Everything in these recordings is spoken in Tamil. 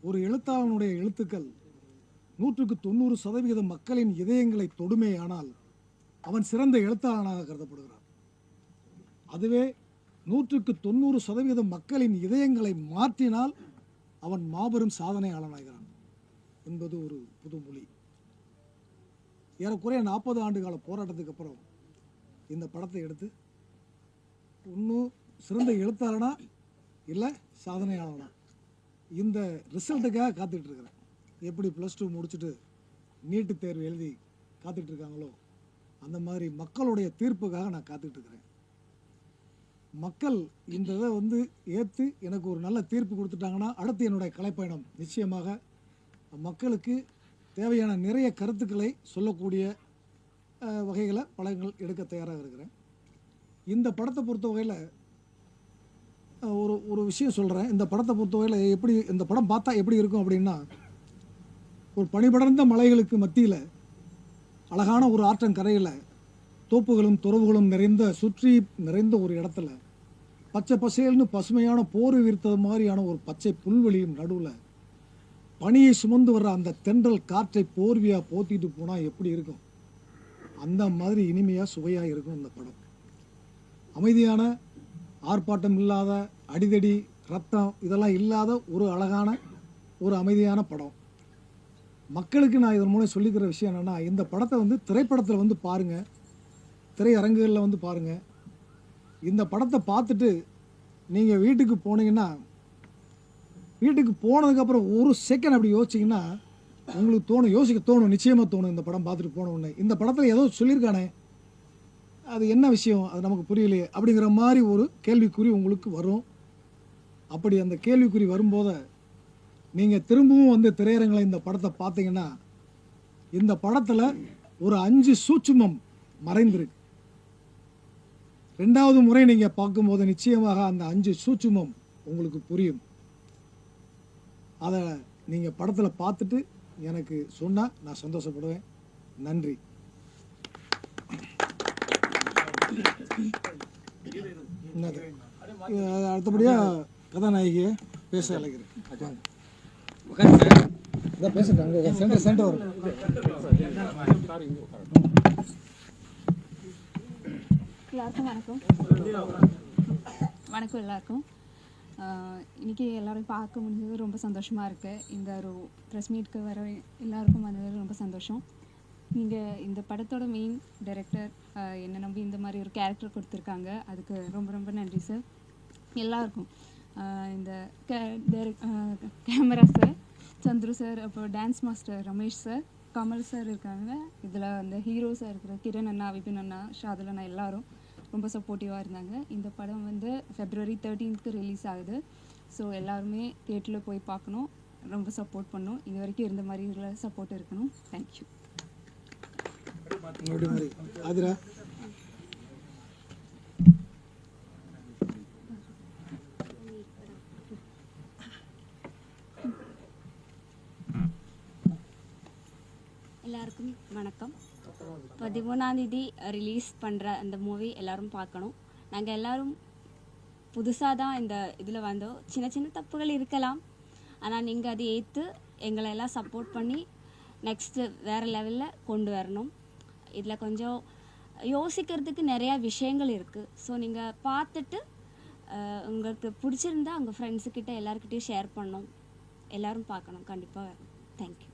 ஒரு எழுத்தாளனுடைய எழுத்துக்கள் 190% மக்களின் இதயங்களை தொடுமேயானால் அவன் சிறந்த எழுத்தாளனாக கருதப்படுகிறான். அதுவே 190% மக்களின் இதயங்களை மாற்றினால் அவன் மாபெரும் சாதனையாளனாகிறான் என்பது ஒரு புதுமொழி. ஏறக்குறைய 40 ஆண்டுகால போராட்டத்துக்கு அப்புறம் இந்த படத்தை எடுத்து இன்னும் சிறந்த எழுத்தாளனா இல்லை சாதனையாளனா இந்த ரிசல்ட்டுக்காக காத்துட்ருக்கிறேன். எப்படி +2 முடிச்சுட்டு நீட்டு தேர்வு எழுதி காத்துட்ருக்காங்களோ அந்த மாதிரி மக்களுடைய தீர்ப்புக்காக நான் காத்துட்ருக்கிறேன். மக்கள் இந்த இதை ஏற்று எனக்கு ஒரு நல்ல தீர்ப்பு கொடுத்துட்டாங்கன்னா அடுத்து என்னுடைய கலைப்பயணம் நிச்சயமாக மக்களுக்கு தேவையான நிறைய கருத்துக்களை சொல்லக்கூடிய வகைகளை படங்கள் எடுக்க தயாராக இருக்கிறேன். இந்த படத்தை பொறுத்த வகையில் ஒரு விஷயம் சொல்கிறேன். இந்த படத்தை பொறுத்த வகையில் எப்படி இந்த படம் பார்த்தா எப்படி இருக்கும் அப்படின்னா, ஒரு பனிபடர்ந்த மலைகளுக்கு மத்தியில் அழகான ஒரு ஆற்றங்கரையில் தோப்புகளும் துறவுகளும் சுற்றி நிறைந்த ஒரு இடத்துல பச்சை பசேல்னு பசுமையான போர் விரித்தது மாதிரியான ஒரு பச்சை புல்வெளியும் நடுவில் பனியை சுமந்து வர்ற அந்த தென்றல் காற்றை போர்வியாக போத்திட்டு போனால் எப்படி இருக்கும், அந்த மாதிரி இனிமையாக சுவையாக இருக்கும் இந்த படம். அமைதியான, ஆர்ப்பாட்டம் இல்லாத, அடிதடி ரத்தம் இதெல்லாம் இல்லாத ஒரு அழகான ஒரு அமைதியான படம். மக்களுக்கு நான் இதன் மூலம் சொல்லிக்கிற விஷயம் என்னென்னா, இந்த படத்தை திரைப்படத்தில் பாருங்கள், திரையரங்குகளில் பாருங்கள். இந்த படத்தை பார்த்துட்டு நீங்கள் வீட்டுக்கு போனீங்கன்னா, வீட்டுக்கு போனதுக்கப்புறம் ஒரு செகண்ட் அப்படி யோசிச்சிங்கன்னா உங்களுக்கு யோசிக்க தோணும், நிச்சயமாக தோணும். இந்த படம் பார்த்துட்டு போன உடனே இந்த படத்தில் ஏதோ சொல்லியிருக்கானே, அது என்ன விஷயம், அது நமக்கு புரியலையே அப்படிங்கிற மாதிரி ஒரு கேள்விக்குறி உங்களுக்கு வரும். அப்படி அந்த கேள்விக்குறி வரும்போது நீங்கள் திரும்பவும் திரையரங்கில் இந்த படத்தை பார்த்தீங்கன்னா, இந்த படத்தில் ஒரு 5 சூட்சுமம் மறைந்திருக்கு. 2வது முறை நீங்கள் பார்க்கும்போது நிச்சயமாக அந்த 5 சூட்சுமம் உங்களுக்கு புரியும். அதை நீங்கள் படத்தில் பார்த்துட்டு எனக்கு சொன்னால் நான் சந்தோஷப்படுவேன். நன்றி. அடுத்தபடியாக கதாநாயகியை பேச அழைக்கிறேன். பேசுகிறாங்க சென்டர் வரும். எல்லாருக்கும் வணக்கம் எல்லாருக்கும். இன்றைக்கி எல்லோரும் பார்க்க முடிஞ்சது ரொம்ப சந்தோஷமாக இருக்குது. இந்த ஒரு ப்ரெஸ் மீட்க்கு வர எல்லாருக்கும் வந்தது ரொம்ப சந்தோஷம். நீங்கள் இந்த படத்தோட மெயின் டைரக்டர் என்னை நம்பி இந்த மாதிரி ஒரு கேரக்டர் கொடுத்துருக்காங்க, அதுக்கு ரொம்ப ரொம்ப நன்றி சார். எல்லாருக்கும் இந்த கேமரா சார் சந்துரு சார், அப்புறம் dance master Ramesh sir, Kamal sir இருக்காங்க, இதில் ஹீரோஸாக இருக்கிற கிரண் அண்ணா, விபின் அண்ணா, ஷாதுல் அண்ணா எல்லாரும் ரொம்ப சப்போர்ட்டிவாக இருந்தாங்க. இந்த படம் February 13th ரிலீஸ் ஆகுது. ஸோ எல்லாருமே தியேட்டரில் போய் பார்க்கணும், ரொம்ப சப்போர்ட் பண்ணணும். இது வரைக்கும் இருந்த மாதிரி சப்போர்ட் இருக்கணும். தேங்க்யூ. எல்லாருக்கும் வணக்கம். 13ஆம் தேதி ரிலீஸ் பண்ணுற அந்த மூவி எல்லோரும் பார்க்கணும். நாங்கள் எல்லோரும் புதுசாக தான் இந்த இதில் வந்தோம். சின்ன சின்ன தப்புகள் இருக்கலாம், ஆனால் நீங்கள் அதை ஏற்று எங்களை எல்லாம் சப்போர்ட் பண்ணி நெக்ஸ்ட்டு வேறு லெவலில் கொண்டு வரணும். இதில் கொஞ்சம் யோசிக்கிறதுக்கு நிறையா விஷயங்கள் இருக்குது. ஸோ நீங்கள் பார்த்துட்டு உங்களுக்கு பிடிச்சிருந்தா உங்கள் ஃப்ரெண்ட்ஸுக்கிட்ட எல்லாருக்கிட்டையும் ஷேர் பண்ணணும். எல்லோரும் பார்க்கணும், கண்டிப்பாக வரணும். தேங்க்யூ.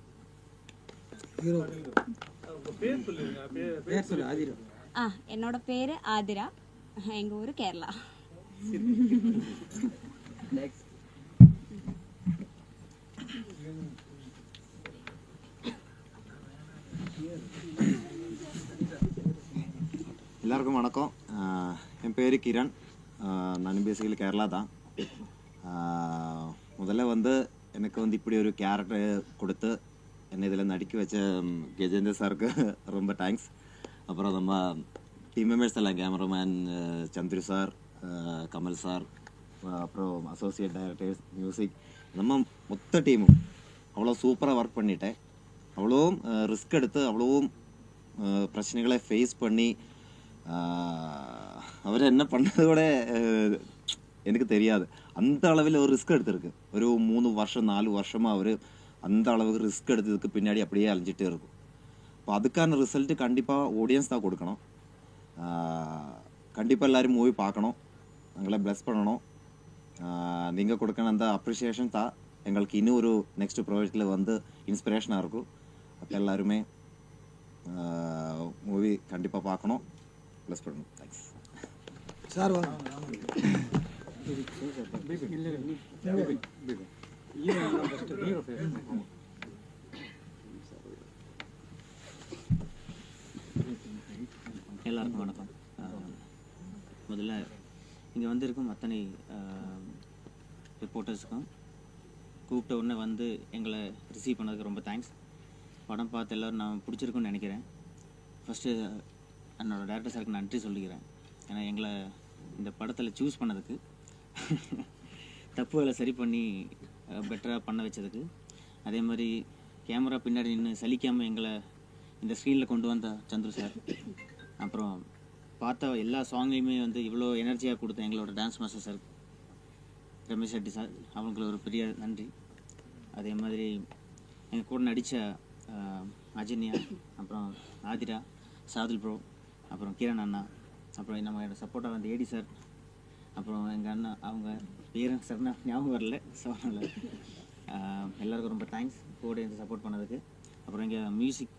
என்னோட பேரு ஆதிரா, எங்க ஊரு கேரளா. எல்லாருக்கும் வணக்கம். என் பேரு கிரண், நான் பேசிக்கலி கேரளா தான். முதல்ல எனக்கு இப்படி ஒரு கேரக்டர் கொடுத்து என்னை இதில் நடிக்க வச்ச கஜேந்திர சாருக்கு ரொம்ப தேங்க்ஸ். அப்புறம் நம்ம டீம் மெம்பர்ஸ் எல்லாம், cameraman Chandru sir, Kamal sir, அப்புறம் அசோசியேட் டைரக்டர்ஸ், மியூசிக், நம்ம மொத்த டீமும் அவ்வளோ சூப்பராக ஒர்க் பண்ணிட்டேன். அவ்வளோவும் ரிஸ்க் எடுத்து அவ்வளோவும் பிரச்சனைகளை ஃபேஸ் பண்ணி அவர் என்ன பண்ணதோட எனக்கு தெரியாது. அந்த அளவில் ஒரு ரிஸ்க் எடுத்திருக்கு. ஒரு 3 வருஷம் 4 வருஷமாக அவர் அந்த அளவுக்கு ரிஸ்க் எடுத்ததுக்கு பின்னாடி அப்படியே அலைஞ்சிட்டே இருக்கும். அப்போ அதுக்கான ரிசல்ட்டு கண்டிப்பாக ஆடியன்ஸ் தான் கொடுக்கணும். கண்டிப்பாக எல்லோரும் மூவி பார்க்கணும், எங்களை ப்ளஸ் பண்ணணும். நீங்கள் கொடுக்கணும் அந்த அப்ரிசியேஷன் தான் எங்களுக்கு இன்னும் ஒரு நெக்ஸ்ட் ப்ராஜெக்டில் வந்து இன்ஸ்பிரேஷனாக இருக்கும். அப்போ எல்லாருமே மூவி கண்டிப்பாக பார்க்கணும், ப்ளஸ் பண்ணணும். Thanks sir. வாங்க. எல்லாருக்கும் வணக்கம். முதல்ல இங்கே வந்திருக்கும் அத்தனை ரிப்போர்ட்டர்ஸுக்கும் கூப்பிட்ட உடனே வந்து எங்களை ரிசீவ் பண்ணதுக்கு ரொம்ப தேங்க்ஸ். படம் பார்த்து எல்லோரும் நான் பிடிச்சிருக்குன்னு நினைக்கிறேன். ஃபஸ்ட்டு என்னோடய டேரக்டர் சாருக்கு நன்றி சொல்லிக்கிறேன். ஏன்னா எங்களை இந்த படத்தில் சூஸ் பண்ணதுக்கு, தப்புகளை சரி பண்ணி பெட்டராக பண்ண வச்சதுக்கு, அதே மாதிரி கேமரா பின்னாடி நின்று சலிக்காமல் எங்களை இந்த ஸ்க்ரீனில் கொண்டு வந்த சந்துரு சார், அப்புறம் பார்த்த எல்லா சாங்லேயுமே வந்து இவ்வளோ எனர்ஜியாக கொடுத்த எங்களோட dance master sir Ramesh Reddy sir, அவங்களுக்கு ஒரு பெரிய நன்றி. அதே மாதிரி எங்கள் கூட நடித்த அஜன்யா, அப்புறம் ஆதிரா, சாதுல் ப்ரோ, அப்புறம் கிரண் அண்ணா, அப்புறம் நம்ம சப்போர்ட்டாக வந்து ஏடி சார், அப்புறம் எங்கள் அண்ணா அவங்க பேர் சரணா ஞாபகம் வரல, சோனால. எல்லாருக்கும் ரொம்ப தேங்க்ஸ் கூட இருந்து சப்போர்ட் பண்ணதுக்கு. அப்புறம் எங்கள் மியூசிக்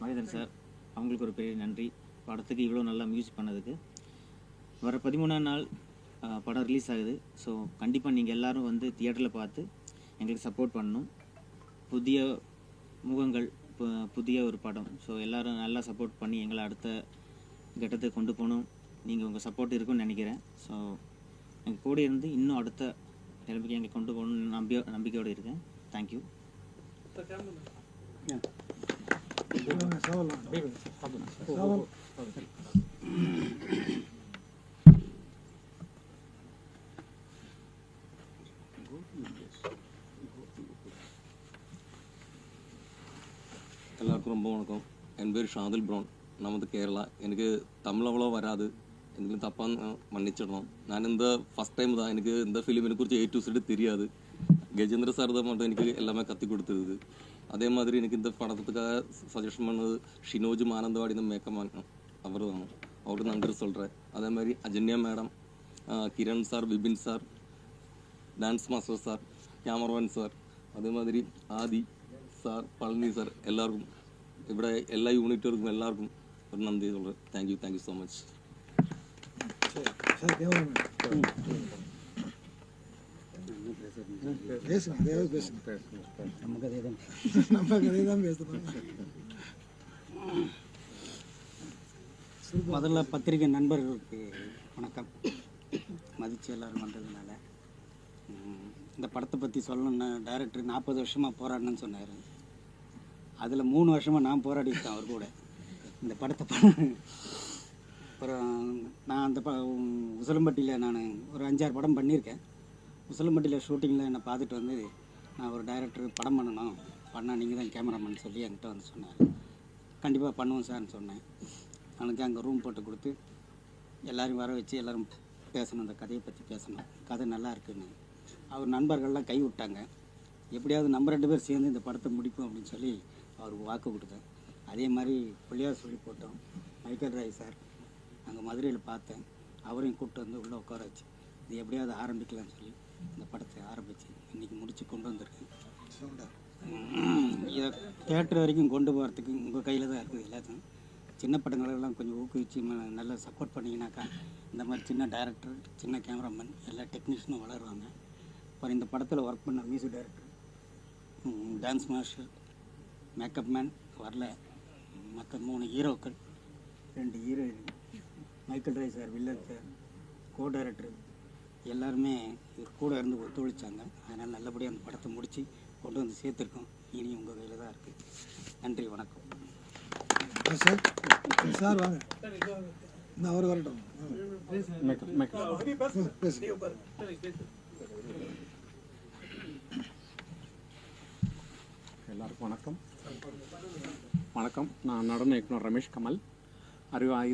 மகேந்திரன் சார், அவங்களுக்கு ஒரு பெரிய நன்றி. படத்துக்கு இவ்வளோ நல்லா மியூசிக் பண்ணதுக்கு. வர 13ஆம் நாள் படம் ரிலீஸ் ஆகுது. ஸோ கண்டிப்பாக நீங்கள் எல்லோரும் வந்து தியேட்டரில் பார்த்து எங்களுக்கு சப்போர்ட் பண்ணணும். புதிய முகங்கள், புதிய ஒரு படம். ஸோ எல்லோரும் நல்லா சப்போர்ட் பண்ணி எங்களை அடுத்த கட்டத்துக்கு கொண்டு போகணும். நீங்கள் உங்கள் சப்போர்ட் இருக்குன்னு நினைக்கிறேன். ஸோ எங்கள் கூட இருந்து இன்னும் அடுத்த நிலைமைக்கு எங்களை கொண்டு போகணும்னு நம்பிக்கையோடு இருக்கேன். தேங்க்யூ. எல்லாருக்கும் ரொம்ப வணக்கம். என் பேர் ஷாதுல் ப்ரௌன். நான் வந்து கேரளா. எனக்கு தமிழ் அவ்வளோ வராது, எனக்கு தப்பாக மன்னிச்சிடணும். நான் இந்த ஃபஸ்ட் டைம் தான் எனக்கு இந்த ஃபிலிமினை குறித்து A to Z தெரியாது. கஜேந்திர சார் தான் மட்டும் எனக்கு எல்லாமே கற்றுக் கொடுத்தது. அதே மாதிரி எனக்கு இந்த படத்துக்காக சஜஷன் பண்ணது ஷினோஜ் மானந்தவாடி, இந்த மேக்கப் அவர் தான், அவருக்கு நன்றி சொல்கிறேன். அதே மாதிரி Ajanya madam, Kiran sir, Vipin sir, dance master sir, cameraman sir, அதே மாதிரி ஆதி சார், பழனி சார், எல்லாருக்கும் ഇവിടെ എല്ലാ യൂണിറ്റുകൾക്കും എല്ലാവർക്കും ഒരു നന്ദി சொல்கிறேன். Thank you so much. முதல்ல பத்திரிகை நண்பர்களுக்கு வணக்கம். மதித்து எல்லோரும் வந்ததுனால இந்த படத்தை பற்றி சொல்லணுன்னா, டைரக்டர் 40 வருஷமாக போராடணும்னு சொன்னார். அதில் 3 வருஷமாக நான் போராடிட்டேன் அவர் கூட இந்த படத்தை. அப்புறம் நான் அந்த உசிலம்பட்டியில் நான் ஒரு 5-6 படம் பண்ணியிருக்கேன். உசிலம்பட்டியில் ஷூட்டிங்கில் என்னை பார்த்துட்டு வந்து, நான் ஒரு டைரக்டர் படம் பண்ணால் நீங்கள் தான் கேமராமேன் சொல்லி என்கிட்ட வந்து சொன்னார். கண்டிப்பாக பண்ணுவோம் சார்னு சொன்னேன். எனக்கு அங்கே ரூம் போட்டு கொடுத்து எல்லோரும் வர வச்சு எல்லோரும் பேசணும், அந்த கதையை பற்றி பேசணும், கதை நல்லா இருக்குன்னு. அவர் நண்பர்கள்லாம் கை விட்டாங்க. எப்படியாவது நம்ம 2 பேர் சேர்ந்து இந்த படத்தை முடிப்போம் அப்படின்னு சொல்லி அவருக்கு வாக்கு கொடுத்தேன். அதே மாதிரி பிள்ளையார் சொல்லி போட்டோம். மைக்கேல் ராய் சார் அங்கே மதுரையில் பார்த்தேன், அவரையும் கூப்பிட்டு வந்து உள்ளே உட்கார வச்சு இது எப்படியாவது ஆரம்பிக்கலாம்னு சொல்லி இந்த படத்தை ஆரம்பித்து இன்றைக்கி முடித்து கொண்டு வந்திருக்கேன். இதை தேட்டர் வரைக்கும் கொண்டு போகிறதுக்கு உங்கள் கையில் தான் இருக்குது. எல்லாத்தையும் சின்ன படங்களெல்லாம் கொஞ்சம் ஊக்குவிச்சு நல்லா சப்போர்ட் பண்ணிங்கனாக்கா இந்த மாதிரி சின்ன டைரக்டர், சின்ன கேமராமேன், எல்லா டெக்னீஷியனும் வளருவாங்க. அப்புறம் இந்த படத்தில் ஒர்க் பண்ண music director, dance master, makeup man வரல, மற்ற 3 ஹீரோக்கள், 2 heroine, Michael Roy sir, villain sir, co director எல்லாருமே இது கூட இருந்து ஒத்துழைச்சாங்க. அதனால் நல்லபடியாக அந்த படத்தை முடித்து கொண்டு வந்து சேர்த்துருக்கோம். இனி உங்கள் கையில் தான் இருக்குது. நன்றி, வணக்கம். சார் சார் வாங்க, நான் அவர் வரட்டும். எல்லாருக்கும் வணக்கம். நான் நடன இயக்குனர் ரமேஷ் கமல்.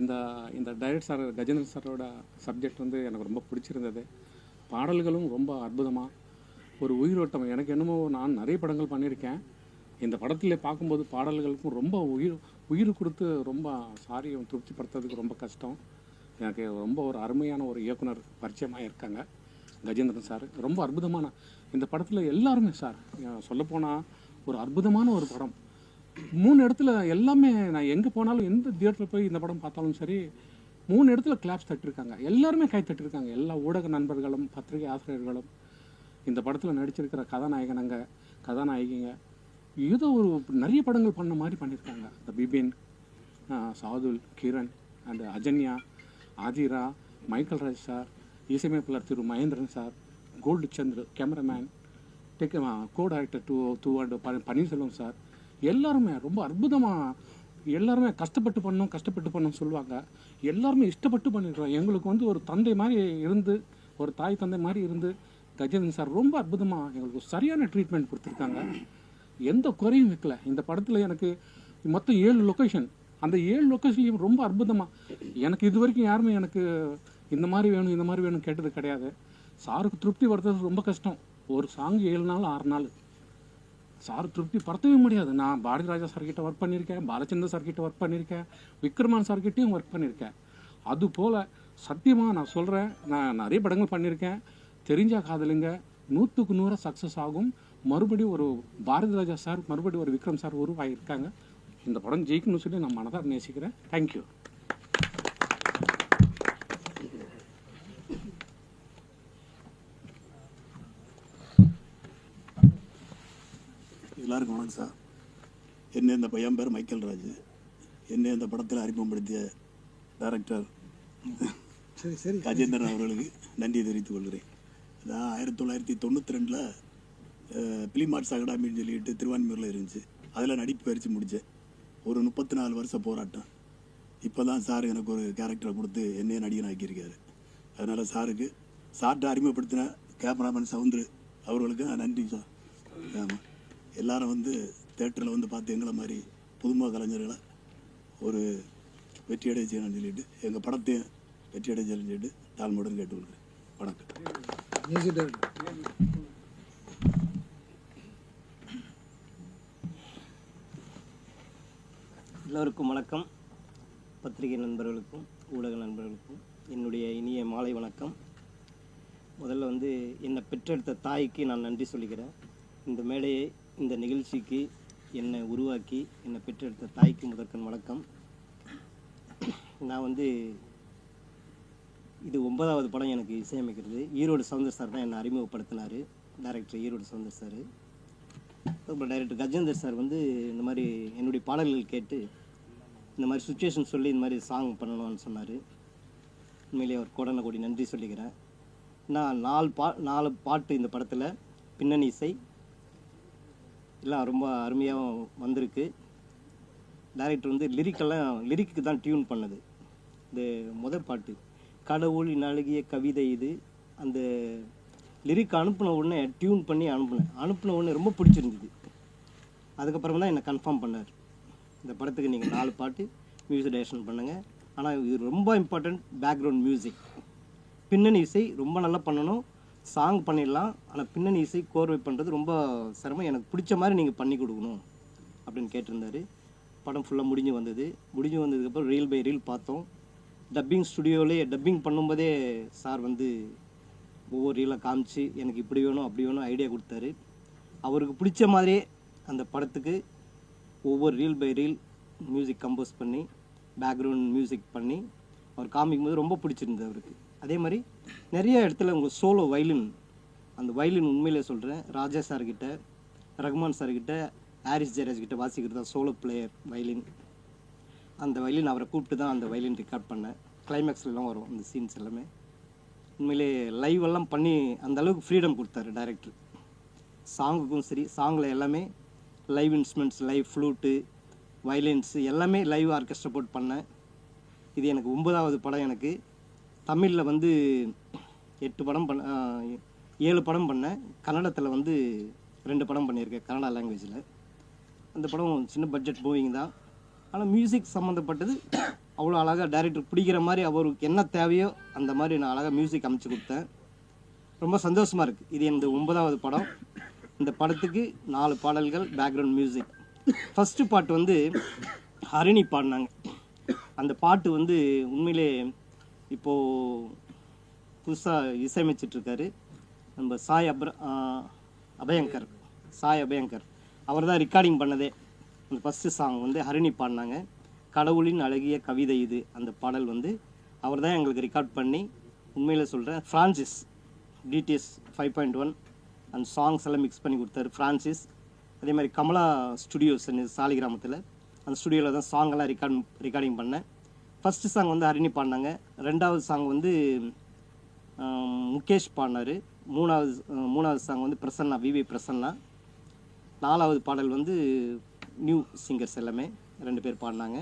இந்த இந்த டைரக்டர் சார் கஜேந்திரன் சாரோட சப்ஜெக்ட் வந்து எனக்கு ரொம்ப பிடிச்சிருந்தது. பாடல்களும் ரொம்ப அற்புதமாக ஒரு உயிரோட்டம். எனக்கு என்னமோ நான் நிறைய படங்கள் பண்ணியிருக்கேன். இந்த படத்தில் பார்க்கும்போது பாடல்களுக்கும் ரொம்ப உயிர் கொடுத்து ரொம்ப திருப்திப்படுத்துறதுக்கு ரொம்ப கஷ்டம். எனக்கு ரொம்ப ஒரு அருமையான ஒரு இயக்குனர் பரிச்சயமாக இருக்காங்க கஜேந்திரன் சார். ரொம்ப அற்புதமான இந்த படத்தில் எல்லாருமே சார் சொல்லப்போனால் ஒரு அற்புதமான ஒரு படம். 3 இடத்துல எல்லாமே நான் எங்கே போனாலும் எந்த தியேட்டரில் போய் இந்த படம் பார்த்தாலும் சரி 3 இடத்துல கிளாப்ஸ் தட்டிருக்காங்க. எல்லாருமே கை தட்டிருக்காங்க. எல்லா ஊடக நண்பர்களும் பத்திரிகை ஆசிரியர்களும் இந்த படத்தில் நடிச்சிருக்கிற கதாநாயகிங்க ஏதோ ஒரு நிறைய படங்கள் பண்ண மாதிரி பண்ணியிருக்காங்க. இந்த Bipin, Sathul, Kiran and Ajanya, Aathira, Michael Raj sir, இசையமைப்பாளர் Thiru Mahendran sir, gold Chandra cameraman, co director too and Panneerselvam sir, எல்லாருமே ரொம்ப அற்புதமாக எல்லாருமே கஷ்டப்பட்டு பண்ணோம் சொல்லுவாங்க. எல்லாருமே இஷ்டப்பட்டு பண்ணியிருக்கிறோம். எங்களுக்கு வந்து ஒரு தந்தை மாதிரி இருந்து, ஒரு தாய் தந்தை மாதிரி இருந்து கஜேந்திரன் சார் ரொம்ப அற்புதமாக எங்களுக்கு சரியான ட்ரீட்மெண்ட் கொடுத்துருக்காங்க. எந்த குறையும் வைக்கல. இந்த படத்தில் எனக்கு மொத்தம் 7 லொக்கேஷன். அந்த 7 லொக்கேஷன்லையும் ரொம்ப அற்புதமாக எனக்கு இது வரைக்கும் யாருமே எனக்கு இந்த மாதிரி வேணும் கேட்டது கிடையாது. சாருக்கு திருப்தி படுத்துறது ரொம்ப கஷ்டம். ஒரு சாங் 7 நாள் 6 நாள் சார் திருப்தி படுத்தவே முடியாது. நான் பாரதி ராஜா சார்கிட்ட ஒர்க் பண்ணியிருக்கேன், பாலச்சந்தர் சார்கிட்ட ஒர்க் பண்ணியிருக்கேன், விக்ரமான் சார்கிட்டையும் ஒர்க் பண்ணியிருக்கேன். அதுபோல் சத்தியமாக நான் சொல்கிறேன், நான் நிறைய படங்கள் பண்ணியிருக்கேன். தெரிஞ்ச காதலுங்க 100க்கு 100 சக்ஸஸ் ஆகும். மறுபடியும் ஒரு பாரதி ராஜா சார், மறுபடியும் ஒரு விக்ரம் சார் உருவாகியிருக்காங்க. இந்த படம் ஜெயிக்கணும்னு சொல்லி நான் மனதார நேசிக்கிறேன். தேங்க்யூ. எல்லாருக்கும் வணக்கம் சார். என்ன இந்த பையன் பேர் மைக்கேல் ராஜ். என்ன இந்த படத்தில் அறிமுகப்படுத்திய டைரக்டர் கஜேந்திரன் அவர்களுக்கு நன்றி தெரிவித்துக் கொள்கிறேன். நான் 1992 ஃபிலிம் ஆர்ட்ஸ் அகாடமின்னு சொல்லிட்டு திருவான்மையூரில் இருந்துச்சு. அதில் நடிப்பு பயிற்சி முடித்தேன். ஒரு 34 வருஷம் போராட்டம். இப்போ தான் சார் எனக்கு ஒரு கேரக்டரை கொடுத்து என்னையே நடிகன் ஆக்கியிருக்காரு. அதனால் சார்கிட்ட அறிமுகப்படுத்தின கேமராமேன் சவுந்தர் அவர்களுக்கு நன்றி சார். ஆமாம், எல்லாரும் வந்து தேட்டரில் வந்து பார்த்து எங்களை மாதிரி புதுமுக கலைஞர்களை ஒரு வெற்றியடைய செய்யணும்னு சொல்லிட்டு எங்கள் படத்தையும் வெற்றியடைய செய்யணும்னு சொல்லிட்டு தாழ்மையுடன் கேட்டுக்கொள்கிறேன். வணக்கம். எல்லோருக்கும் வணக்கம். பத்திரிகை நண்பர்களுக்கும் ஊடக நண்பர்களுக்கும் என்னுடைய இனிய மாலை வணக்கம். முதல்ல வந்து என்னை பெற்றெடுத்த தாய்க்கு நான் நன்றி சொல்லிக்கிறேன். இந்த மேடையை, இந்த நிகழ்ச்சிக்கு என்னை உருவாக்கி என்னை பெற்றெடுத்த தாய்க்கு முதற்கண் வணக்கம். நான் வந்து இது 9வது படம் எனக்கு இசையமைக்கிறது. ஈரோடு சவுந்தர் சார் தான் என்னை அறிமுகப்படுத்தினார். Director Erode Soundar sir. அப்புறம் டைரக்டர் கஜேந்தர் சார் வந்து இந்த மாதிரி என்னுடைய பாடல்கள் கேட்டு இந்த மாதிரி சுச்சுவேஷன் சொல்லி இந்த மாதிரி சாங் பண்ணணும்னு சொன்னார். உண்மையிலேயே அவர் கோடான கோடி நன்றி சொல்லிக்கிறேன். நான் 4 பாட்டு இந்த படத்தில் பின்னணி இசை எல்லாம் ரொம்ப அருமையாக வந்திருக்கு. டைரக்டர் வந்து லிரிக்கு தான் டியூன் பண்ணது. இந்த முதல் பாட்டு கடவுளின் அழகிய கவிதை இது. அந்த லிரிக் அனுப்பின உடனே டியூன் பண்ணி அனுப்பின உடனே ரொம்ப பிடிச்சிருந்தது. அதுக்கப்புறம் தான் என்னை கன்ஃபார்ம் பண்ணார், இந்த படத்துக்கு நீங்கள் 4 பாட்டு மியூசிக் டைரக்ஷன் பண்ணுங்கள். ஆனால் இது ரொம்ப இம்பார்ட்டண்ட், பேக்ரவுண்ட் மியூசிக். பின்னணி இசை ரொம்ப நல்லா பண்ணணும். சாங் பண்ணிடலாம், ஆனால் பின்னணி இசை கோர்வை பண்ணுறது ரொம்ப சிரமம். எனக்கு பிடிச்ச மாதிரி நீங்கள் பண்ணி கொடுக்கணும் அப்படின்னு கேட்டிருந்தார். படம் ஃபுல்லாக முடிஞ்சு வந்ததுக்கப்புறம் ரீல் பை ரீல் பார்த்தோம். டப்பிங் ஸ்டுடியோவிலே டப்பிங் பண்ணும்போதே சார் வந்து ஒவ்வொரு ரீலாக காமிச்சு எனக்கு இப்படி வேணும் அப்படி வேணும் ஐடியா கொடுத்தாரு. அவருக்கு பிடிச்ச மாதிரியே அந்த படத்துக்கு ஒவ்வொரு reel by reel music compose பண்ணி பேக்ரவுண்ட் மியூசிக் பண்ணி அவர் காமிக்கும் போது ரொம்ப பிடிச்சிருந்தது அவருக்கு. அதே மாதிரி நிறைய இடத்துல உங்கள் சோலோ வயலின், அந்த வயலின் உண்மையிலே சொல்கிறேன், ராஜா சார்கிட்ட, ரகுமான் சார்கிட்ட, ஹாரிஸ் ஜெயராஜ் கிட்ட வாசிக்கிறது தான் சோலோ பிளேயர் வயலின். அந்த வயலின் அவரை கூப்பிட்டு தான் அந்த வயலின் ரெக்கார்ட் பண்ணேன். கிளைமேக்ஸ்லாம் வரும் அந்த சீன்ஸ் எல்லாமே. உண்மையிலே லைவ் எல்லாம் பண்ணி அந்த அளவுக்கு ஃப்ரீடம் கொடுத்தாரு டைரக்டர். சாங்குக்கும் சரி, சாங்கில் எல்லாமே லைவ் இன்ஸ்ட்ருமெண்ட்ஸ், லைவ் ஃப்ளூட்டு, வயலின்ஸு எல்லாமே லைவ் ஆர்கெஸ்ட்ரா போட்டு பண்ணேன். இது எனக்கு 9வது படம். எனக்கு தமிழில் வந்து 7 படம் பண்ணேன். கன்னடத்தில் வந்து 2 படம் பண்ணியிருக்கேன், கன்னடா லாங்குவேஜில். அந்த படம் சின்ன பட்ஜெட் மூவிங் தான். ஆனால் மியூசிக் சம்மந்தப்பட்டது அவ்வளோ அழகாக டைரக்டர் பிடிக்கிற மாதிரி அவருக்கு என்ன தேவையோ அந்த மாதிரி நான் அழகாக மியூசிக் அமைச்சு கொடுத்தேன். ரொம்ப சந்தோஷமாக இருக்குது. இது எனது 9வது படம். இந்த படத்துக்கு 4 பாடல்கள் பேக்ரவுண்ட் மியூசிக். ஃபஸ்ட்டு பாட்டு வந்து ஹரிணி பாடினாங்க. அந்த பாட்டு வந்து உண்மையிலே இப்போது புதுசாக இசையமைச்சிட்ருக்காரு நம்ம அபயங்கர். அவர் தான் ரெக்கார்டிங் பண்ணதே. அந்த ஃபஸ்ட்டு சாங் வந்து ஹரிணி பாடினாங்க. கடவுளின் அழகிய கவிதை இது. அந்த பாடல் வந்து அவர் தான் எங்களுக்கு ரெக்கார்ட் பண்ணி, உண்மையில் சொல்கிறேன், ஃப்ரான்சிஸ் டிடிஎஸ் 5.1 அந்த சாங்ஸ் எல்லாம் மிக்ஸ் பண்ணி கொடுத்தாரு ஃப்ரான்சிஸ். அதே மாதிரி கமலா ஸ்டுடியோஸ் சாலிகிராமத்தில், அந்த ஸ்டுடியோவில் தான் சாங்கெல்லாம் ரெக்கார்டிங் பண்ணேன். ஃபஸ்ட்டு சாங் வந்து ஹரிணி பாடினாங்க. 2வது சாங் வந்து முகேஷ் பாடினார். மூணாவது சாங் வந்து பிரசன்னா, விவி பிரசன்னா. 4வது பாடல் வந்து நியூ சிங்கர்ஸ் எல்லாமே 2 பேர் பாடினாங்க.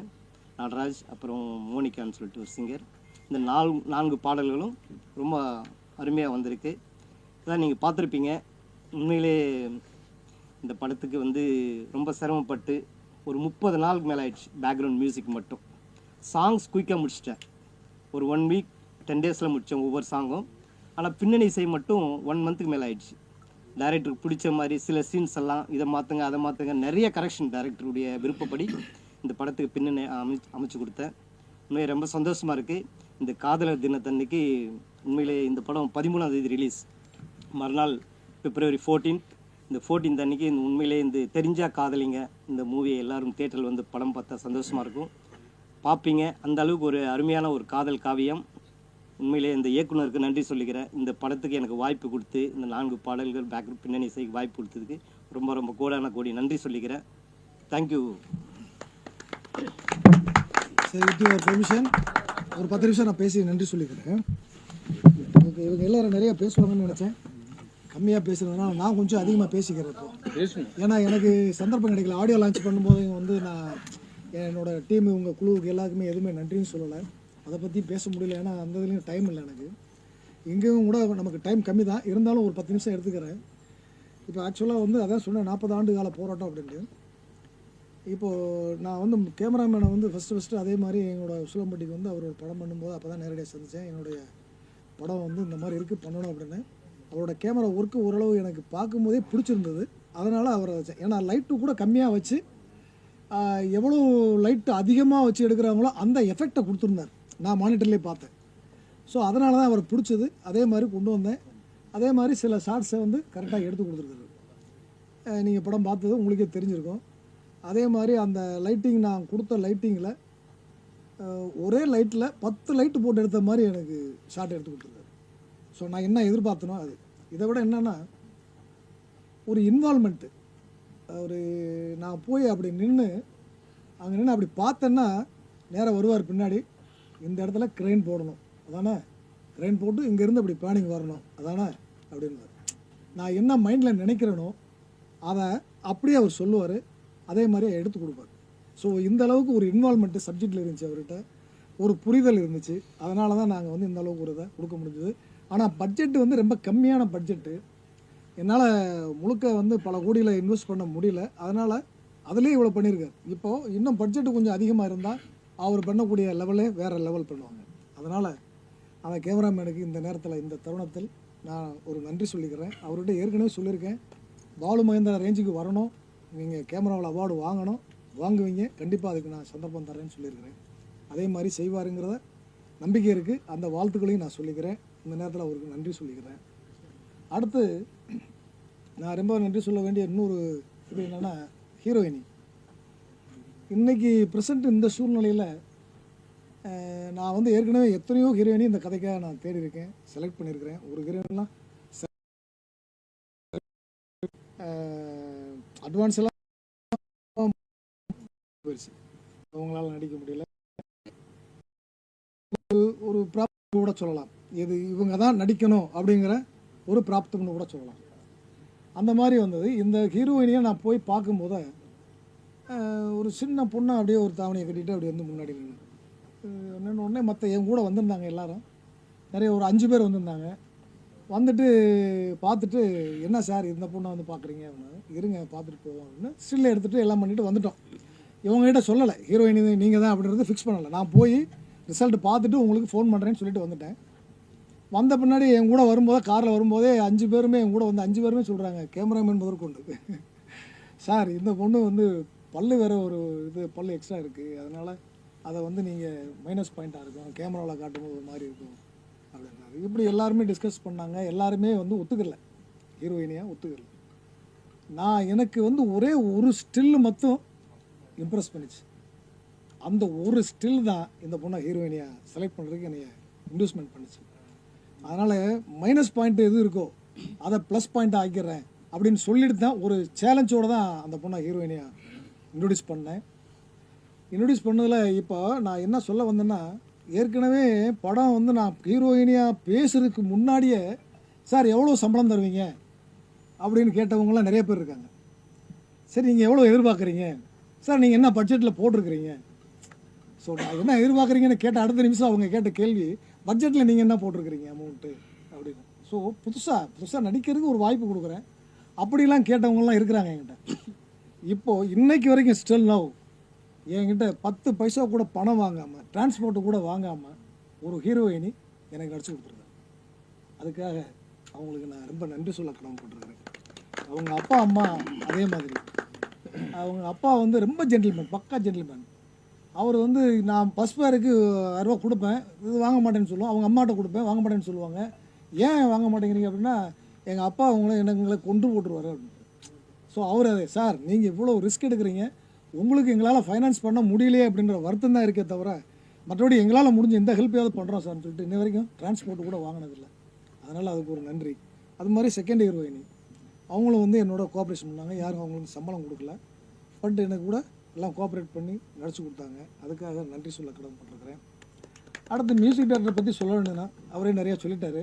நடராஜ் அப்புறம் மோனிகான்னு சொல்லிட்டு ஒரு சிங்கர். இந்த 4 பாடல்களும் ரொம்ப அருமையாக வந்திருக்கு. இதான் நீங்கள் பார்த்துருப்பீங்க. உண்மையிலே இந்த படத்துக்கு வந்து ரொம்ப சிரமப்பட்டு ஒரு 30 நாளுக்கு மேலே ஆயிடுச்சு. பேக்ரவுண்ட் மியூசிக் மட்டும் சாங்ஸ் குயிக்காக முடிச்சிட்டேன். ஒரு 1 வீக் 10 டேஸில் முடித்தேன் ஒவ்வொரு சாங்கும். ஆனால் பின்னணி இசை மட்டும் 1 மந்த்துக்கு மேலே ஆயிடுச்சு. டைரக்டருக்கு பிடிச்ச மாதிரி சில சீன்ஸ் எல்லாம் இதை மாற்றுங்க அதை மாற்றுங்க, நிறைய கரெக்ஷன் டைரக்டருடைய விருப்பப்படி இந்த படத்துக்கு பின்னணி அமைச்சு கொடுத்தேன். உண்மையை ரொம்ப சந்தோஷமாக இருக்குது. இந்த காதலர் தினத்தன்னைக்கு உண்மையிலே இந்த படம் 13ஆம் தேதி ரிலீஸ். மறுநாள் February 14. இந்த 14 அன்னைக்கு இந்த உண்மையிலே இந்த தெரிஞ்சா காதலிங்க இந்த மூவியை எல்லோரும் தியேட்டரில் வந்து படம் பார்த்தா சந்தோஷமாக இருக்கும், பார்ப்பீங்க. அந்த அளவுக்கு ஒரு அருமையான ஒரு காதல் காவியம். உண்மையிலே இந்த இயக்குனருக்கு நன்றி சொல்லிக்கிறேன். இந்த படத்துக்கு எனக்கு வாய்ப்பு கொடுத்து இந்த 4 பாடல்கள் பேக்ரவுண்ட் பின்னணி இசைக்கு வாய்ப்பு கொடுத்ததுக்கு ரொம்ப ரொம்ப கோடி நன்றி சொல்லிக்கிறேன். தேங்க்யூ. சரி, வித் யுவர் பெர்மிஷன் ஒரு 10 நிமிஷம் நான் பேசி நன்றி சொல்லிக்கிறேன். இவங்க எல்லாரும் நிறையா பேசுவாங்கன்னு நினச்சேன். கம்மியாக பேசுகிறதுனால நான் கொஞ்சம் அதிகமாக பேசிக்கிறேன் இப்போ. ஏன்னா எனக்கு சந்தர்ப்பம் கிடைக்கல. ஆடியோ லான்ச் பண்ணும்போது வந்து நான் என்னோடய டீம் உங்கள் குழுவுக்கு எல்லாருக்குமே எதுவுமே நன்றின்னு சொல்லலை. அதை பற்றி பேச முடியல. ஏன்னா அந்த இதுலேயும் டைம் இல்லை எனக்கு. இங்கேயும் கூட நமக்கு டைம் கம்மி தான், இருந்தாலும் ஒரு 10 நிமிஷம் எடுத்துக்கிறேன். இப்போ ஆக்சுவலாக வந்து அதான் சொன்னேன் 40 ஆண்டு கால போராட்டம் அப்படின்ட்டு. இப்போது நான் வந்து கேமராமேனை வந்து ஃபஸ்ட்டு அதே மாதிரி எங்களோட உசிலம்பட்டிக்கு வந்து அவர் ஒரு படம் பண்ணும்போது அப்போ தான் நேரடியாக சந்தித்தேன். என்னுடைய படம் வந்து இந்த மாதிரி இருக்குது பண்ணணும் அப்படின்னு. அவரோட கேமரா ஒர்க்கு ஓரளவு எனக்கு பார்க்கும்போதே பிடிச்சிருந்தது. அதனால் அவரை வச்சேன். ஏன்னா லைட்டு கூட கம்மியாக வச்சு எவ்வளோ லைட்டு அதிகமாக வச்சு எடுக்கிறாங்களோ அந்த எஃபெக்டை கொடுத்துருந்தார். நான் மானிட்டர்லேயே பார்த்தேன். ஸோ அதனால தான் அவரை பிடிச்சது. அதே மாதிரி கொண்டு வந்தேன். அதே மாதிரி சில ஷார்ட்ஸை வந்து கரெக்டாக எடுத்து கொடுத்துருக்காரு. நீங்கள் படம் பார்த்தது உங்களுக்கே தெரிஞ்சிருக்கும். அதே மாதிரி அந்த லைட்டிங் நான் கொடுத்த லைட்டிங்கில் ஒரே லைட்டில் 10 லைட்டு போட்டு எடுத்த மாதிரி எனக்கு ஷார்ட் எடுத்து கொடுத்துருக்காரு. ஸோ நான் என்ன எதிர்பார்த்தனோ அது. இதை விட என்னென்னா ஒரு இன்வால்மெண்ட்டு. ஒரு நான் போய் அப்படி அங்கே நின்று அப்படி பார்த்தேன்னா நேராக வருவார் பின்னாடி, இந்த இடத்துல க்ரெயின் போடணும் அதானே, க்ரெயின் போட்டு இங்கேருந்து அப்படி பிளானிங் வரணும் அதானே அப்படின்னு. நான் என்ன மைண்டில் நினைக்கிறேனோ அதை அப்படியே அவர் சொல்லுவார், அதே மாதிரி எடுத்து கொடுப்பார். ஸோ இந்த அளவுக்கு ஒரு இன்வால்மெண்ட்டு சப்ஜெக்டில் இருந்துச்சு அவர்கிட்ட, ஒரு புரிதல் இருந்துச்சு. அதனால தான் நாங்கள் வந்து இந்த அளவுக்கு ஒரு இதை கொடுக்க முடிஞ்சது. ஆனால் பட்ஜெட்டு வந்து ரொம்ப கம்மியான பட்ஜெட்டு. என்னால் முழுக்க வந்து பல கோடியில் இன்வெஸ்ட் பண்ண முடியல. அதனால் அதுலேயே இவ்வளோ பண்ணியிருக்கார். இப்போது இன்னும் பட்ஜெட்டு கொஞ்சம் அதிகமாக இருந்தால் அவர் பண்ணக்கூடிய லெவலே வேறு லெவல் பண்ணுவாங்க. அதனால் அந்த கேமராமேனுக்கு இந்த நேரத்தில் இந்த தருணத்தில் நான் ஒரு நன்றி சொல்லிக்கிறேன். அவர்கிட்ட ஏற்கனவே சொல்லியிருக்கேன், பாலு மகேந்திரா ரேஞ்சுக்கு வரணும், நீங்கள் கேமராவில் அவார்டு வாங்குவீங்க, கண்டிப்பாக அதுக்கு நான் சந்தர்ப்பம் தரேன்னு சொல்லியிருக்கிறேன். அதே மாதிரி செய்வாருங்கிறத நம்பிக்கை இருக்குது. அந்த வாழ்த்துக்களையும் நான் சொல்லிக்கிறேன். இந்த நேரத்தில் அவருக்கு நன்றி சொல்லிக்கிறேன். அடுத்து நான் ரொம்ப நன்றி சொல்ல வேண்டிய இன்னொரு இது என்னென்னா ஹீரோயினி. இன்றைக்கி ப்ரெசண்ட் இந்த சூழ்நிலையில் நான் வந்து ஏற்கனவே எத்தனையோ ஹீரோயினி இந்த கதைக்காக நான் தேடி இருக்கேன், செலக்ட் பண்ணியிருக்கிறேன். ஒரு ஹீரோயின்லாம் அட்வான்ஸ் எல்லாம் போயிடுச்சு, அவங்களால நடிக்க முடியல. ஒரு ப்ராப்தம் கூட சொல்லலாம், இது இவங்க தான் நடிக்கணும் அப்படிங்கிற ஒரு ப்ராப்தம்னு கூட சொல்லலாம். அந்த மாதிரி வந்தது. இந்த ஹீரோயினியை நான் போய் பார்க்கும்போது ஒரு சின்ன பொண்ணை அப்படியே ஒரு தாவணியை கட்டிட்டு அப்படி வந்து முன்னாடி நின்று உடனே மற்ற என் கூட வந்திருந்தாங்க எல்லாரும், நிறைய ஒரு 5 பேர் வந்திருந்தாங்க. வந்துட்டு பார்த்துட்டு என்ன சார் இந்த பொண்ணை வந்து பார்க்குறீங்க அப்படின்னு, இருங்க பார்த்துட்டு போவோம் அப்படின்னு ஸ்டில் எடுத்துகிட்டு எல்லாம் பண்ணிவிட்டு வந்துட்டோம். இவங்ககிட்ட சொல்லலை ஹீரோயின் நீங்கள் தான் அப்படின்றது ஃபிக்ஸ் பண்ணலை. நான் போய் ரிசல்ட் பார்த்துட்டு உங்களுக்கு ஃபோன் பண்ணுறேன்னு சொல்லிட்டு வந்துட்டேன். வந்த பின்னாடி என் கூட வரும்போது காரில் வரும்போதே 5 பேருமே என் கூட வந்து 5 பேருமே சொல்கிறாங்க, கேமராமேன் முதற்கொண்டு, சார் இந்த பொண்ணு வந்து பல்லு வேறு ஒரு பல்லு எக்ஸ்ட்ரா இருக்குது, அதனால் அதை வந்து நீங்கள் மைனஸ் பாயிண்ட்டாக இருக்கும், கேமராவில் காட்டும்போது ஒரு மாதிரி இருக்கும் அப்படின்னாரு. இப்படி எல்லாருமே டிஸ்கஸ் பண்ணாங்க. எல்லாருமே வந்து ஒத்துக்கல, ஹீரோயினியாக ஒத்துக்கல. எனக்கு வந்து ஒரே ஒரு ஸ்டில்லு மட்டும் இம்ப்ரெஸ் பண்ணிச்சு. அந்த ஒரு ஸ்டில் தான் இந்த பொண்ணை ஹீரோயினியாக செலக்ட் பண்ணுறதுக்கு என்னை இன்டியூஸ்மெண்ட் பண்ணிச்சு. அதனால் மைனஸ் பாயிண்ட் எது இருக்கோ அதை ப்ளஸ் பாயிண்ட்டாக ஆக்கிடுறேன் அப்படின்னு சொல்லிட்டு தான் ஒரு சேலஞ்சோடு தான் அந்த பொண்ணை ஹீரோயினியாக இன்ட்ரடியூஸ் பண்ணேன். இன்ட்ரடியூஸ் பண்ணதில் இப்போ நான் என்ன சொல்ல வந்தேன்னா, ஏற்கனவே படம் வந்து நான் ஹீரோயினியாக பேசுறதுக்கு முன்னாடியே சார் எவ்வளோ சம்பளம் தருவீங்க அப்படின்னு கேட்டவங்களாம் நிறைய பேர் இருக்காங்க. சரி நீங்கள் எவ்வளோ எதிர்பார்க்குறீங்க சார், நீங்கள் என்ன பட்ஜெட்டில் போட்டிருக்கிறீங்க, ஸோ நான் என்ன எதிர்பார்க்குறீங்கன்னு கேட்ட அடுத்த நிமிஷம் அவங்க கேட்ட கேள்வி, பட்ஜெட்டில் நீங்கள் என்ன போட்டிருக்கிறீங்க அமௌண்ட்டு அப்படின்னு. ஸோ புதுசாக நடிக்கிறதுக்கு ஒரு வாய்ப்பு கொடுக்குறேன். அப்படிலாம் கேட்டவங்களாம் இருக்கிறாங்க என்கிட்ட. இப்போது இன்னைக்கு வரைக்கும் ஸ்டில் நவ் என்கிட்ட 10 பைசா கூட பணம் வாங்காமல், டிரான்ஸ்போர்ட்டு கூட வாங்காமல் ஒரு ஹீரோயினி எனக்கு நடிச்சு கொடுத்துருக்காங்க. அதுக்காக அவங்களுக்கு நான் ரொம்ப நன்றி சொல்ல கடமைப்பட்டிருக்கிறேன். அவங்க அப்பா அம்மா அதே மாதிரி. அவங்க அப்பா வந்து ரொம்ப ஜென்டில்மேன், பக்கா ஜென்டில்மேன். அவர் வந்து நான் பஸ் ஃபேருக்கு 1000 ரூபா கொடுப்பேன், இது வாங்க மாட்டேன்னு சொல்லுவோம். அவங்க அம்மாட்ட கொடுப்பேன், வாங்க மாட்டேன்னு சொல்லுவாங்க. ஏன் வாங்க மாட்டேங்கிறீங்க அப்படின்னா, எங்கள் அப்பா எங்களை கொண்டு போட்டுருவார் அப்படின்னு. ஸோ அவர் அதே, சார் நீங்கள் இவ்வளோ ரிஸ்க் எடுக்கிறீங்க, உங்களுக்கு எங்களால் ஃபைனான்ஸ் பண்ண முடியலையே அப்படின்ற வருத்தம் தான் இருக்கே தவிர, மற்றபடி எங்களால் முடிஞ்ச எந்த ஹெல்ப்பையாவது பண்ணுறோம் சார்னு சொல்லிட்டு இன்ன வரைக்கும் டிரான்ஸ்போர்ட் கூட வாங்கினதில்லை. அதனால் அதுக்கு ஒரு நன்றி. அது மாதிரி செகண்ட் ஹீரோயினி அவங்களும் வந்து என்னோட கோஆப்ரேஷன் பண்ணாங்க. யாரும் அவங்களுக்கு சம்பளம் கொடுக்கல, பட் எனக்கு கூட எல்லாம் கோஆப்ரேட் பண்ணி நடிச்சு கொடுத்தாங்க. அதுக்காக நன்றி சொல்ல கடமைப்பட்டிருக்கிறேன். அடுத்து மியூசிக் டைரக்டரை பற்றி சொல்ல வேணும்னா அவரே நிறையா சொல்லிட்டாரு.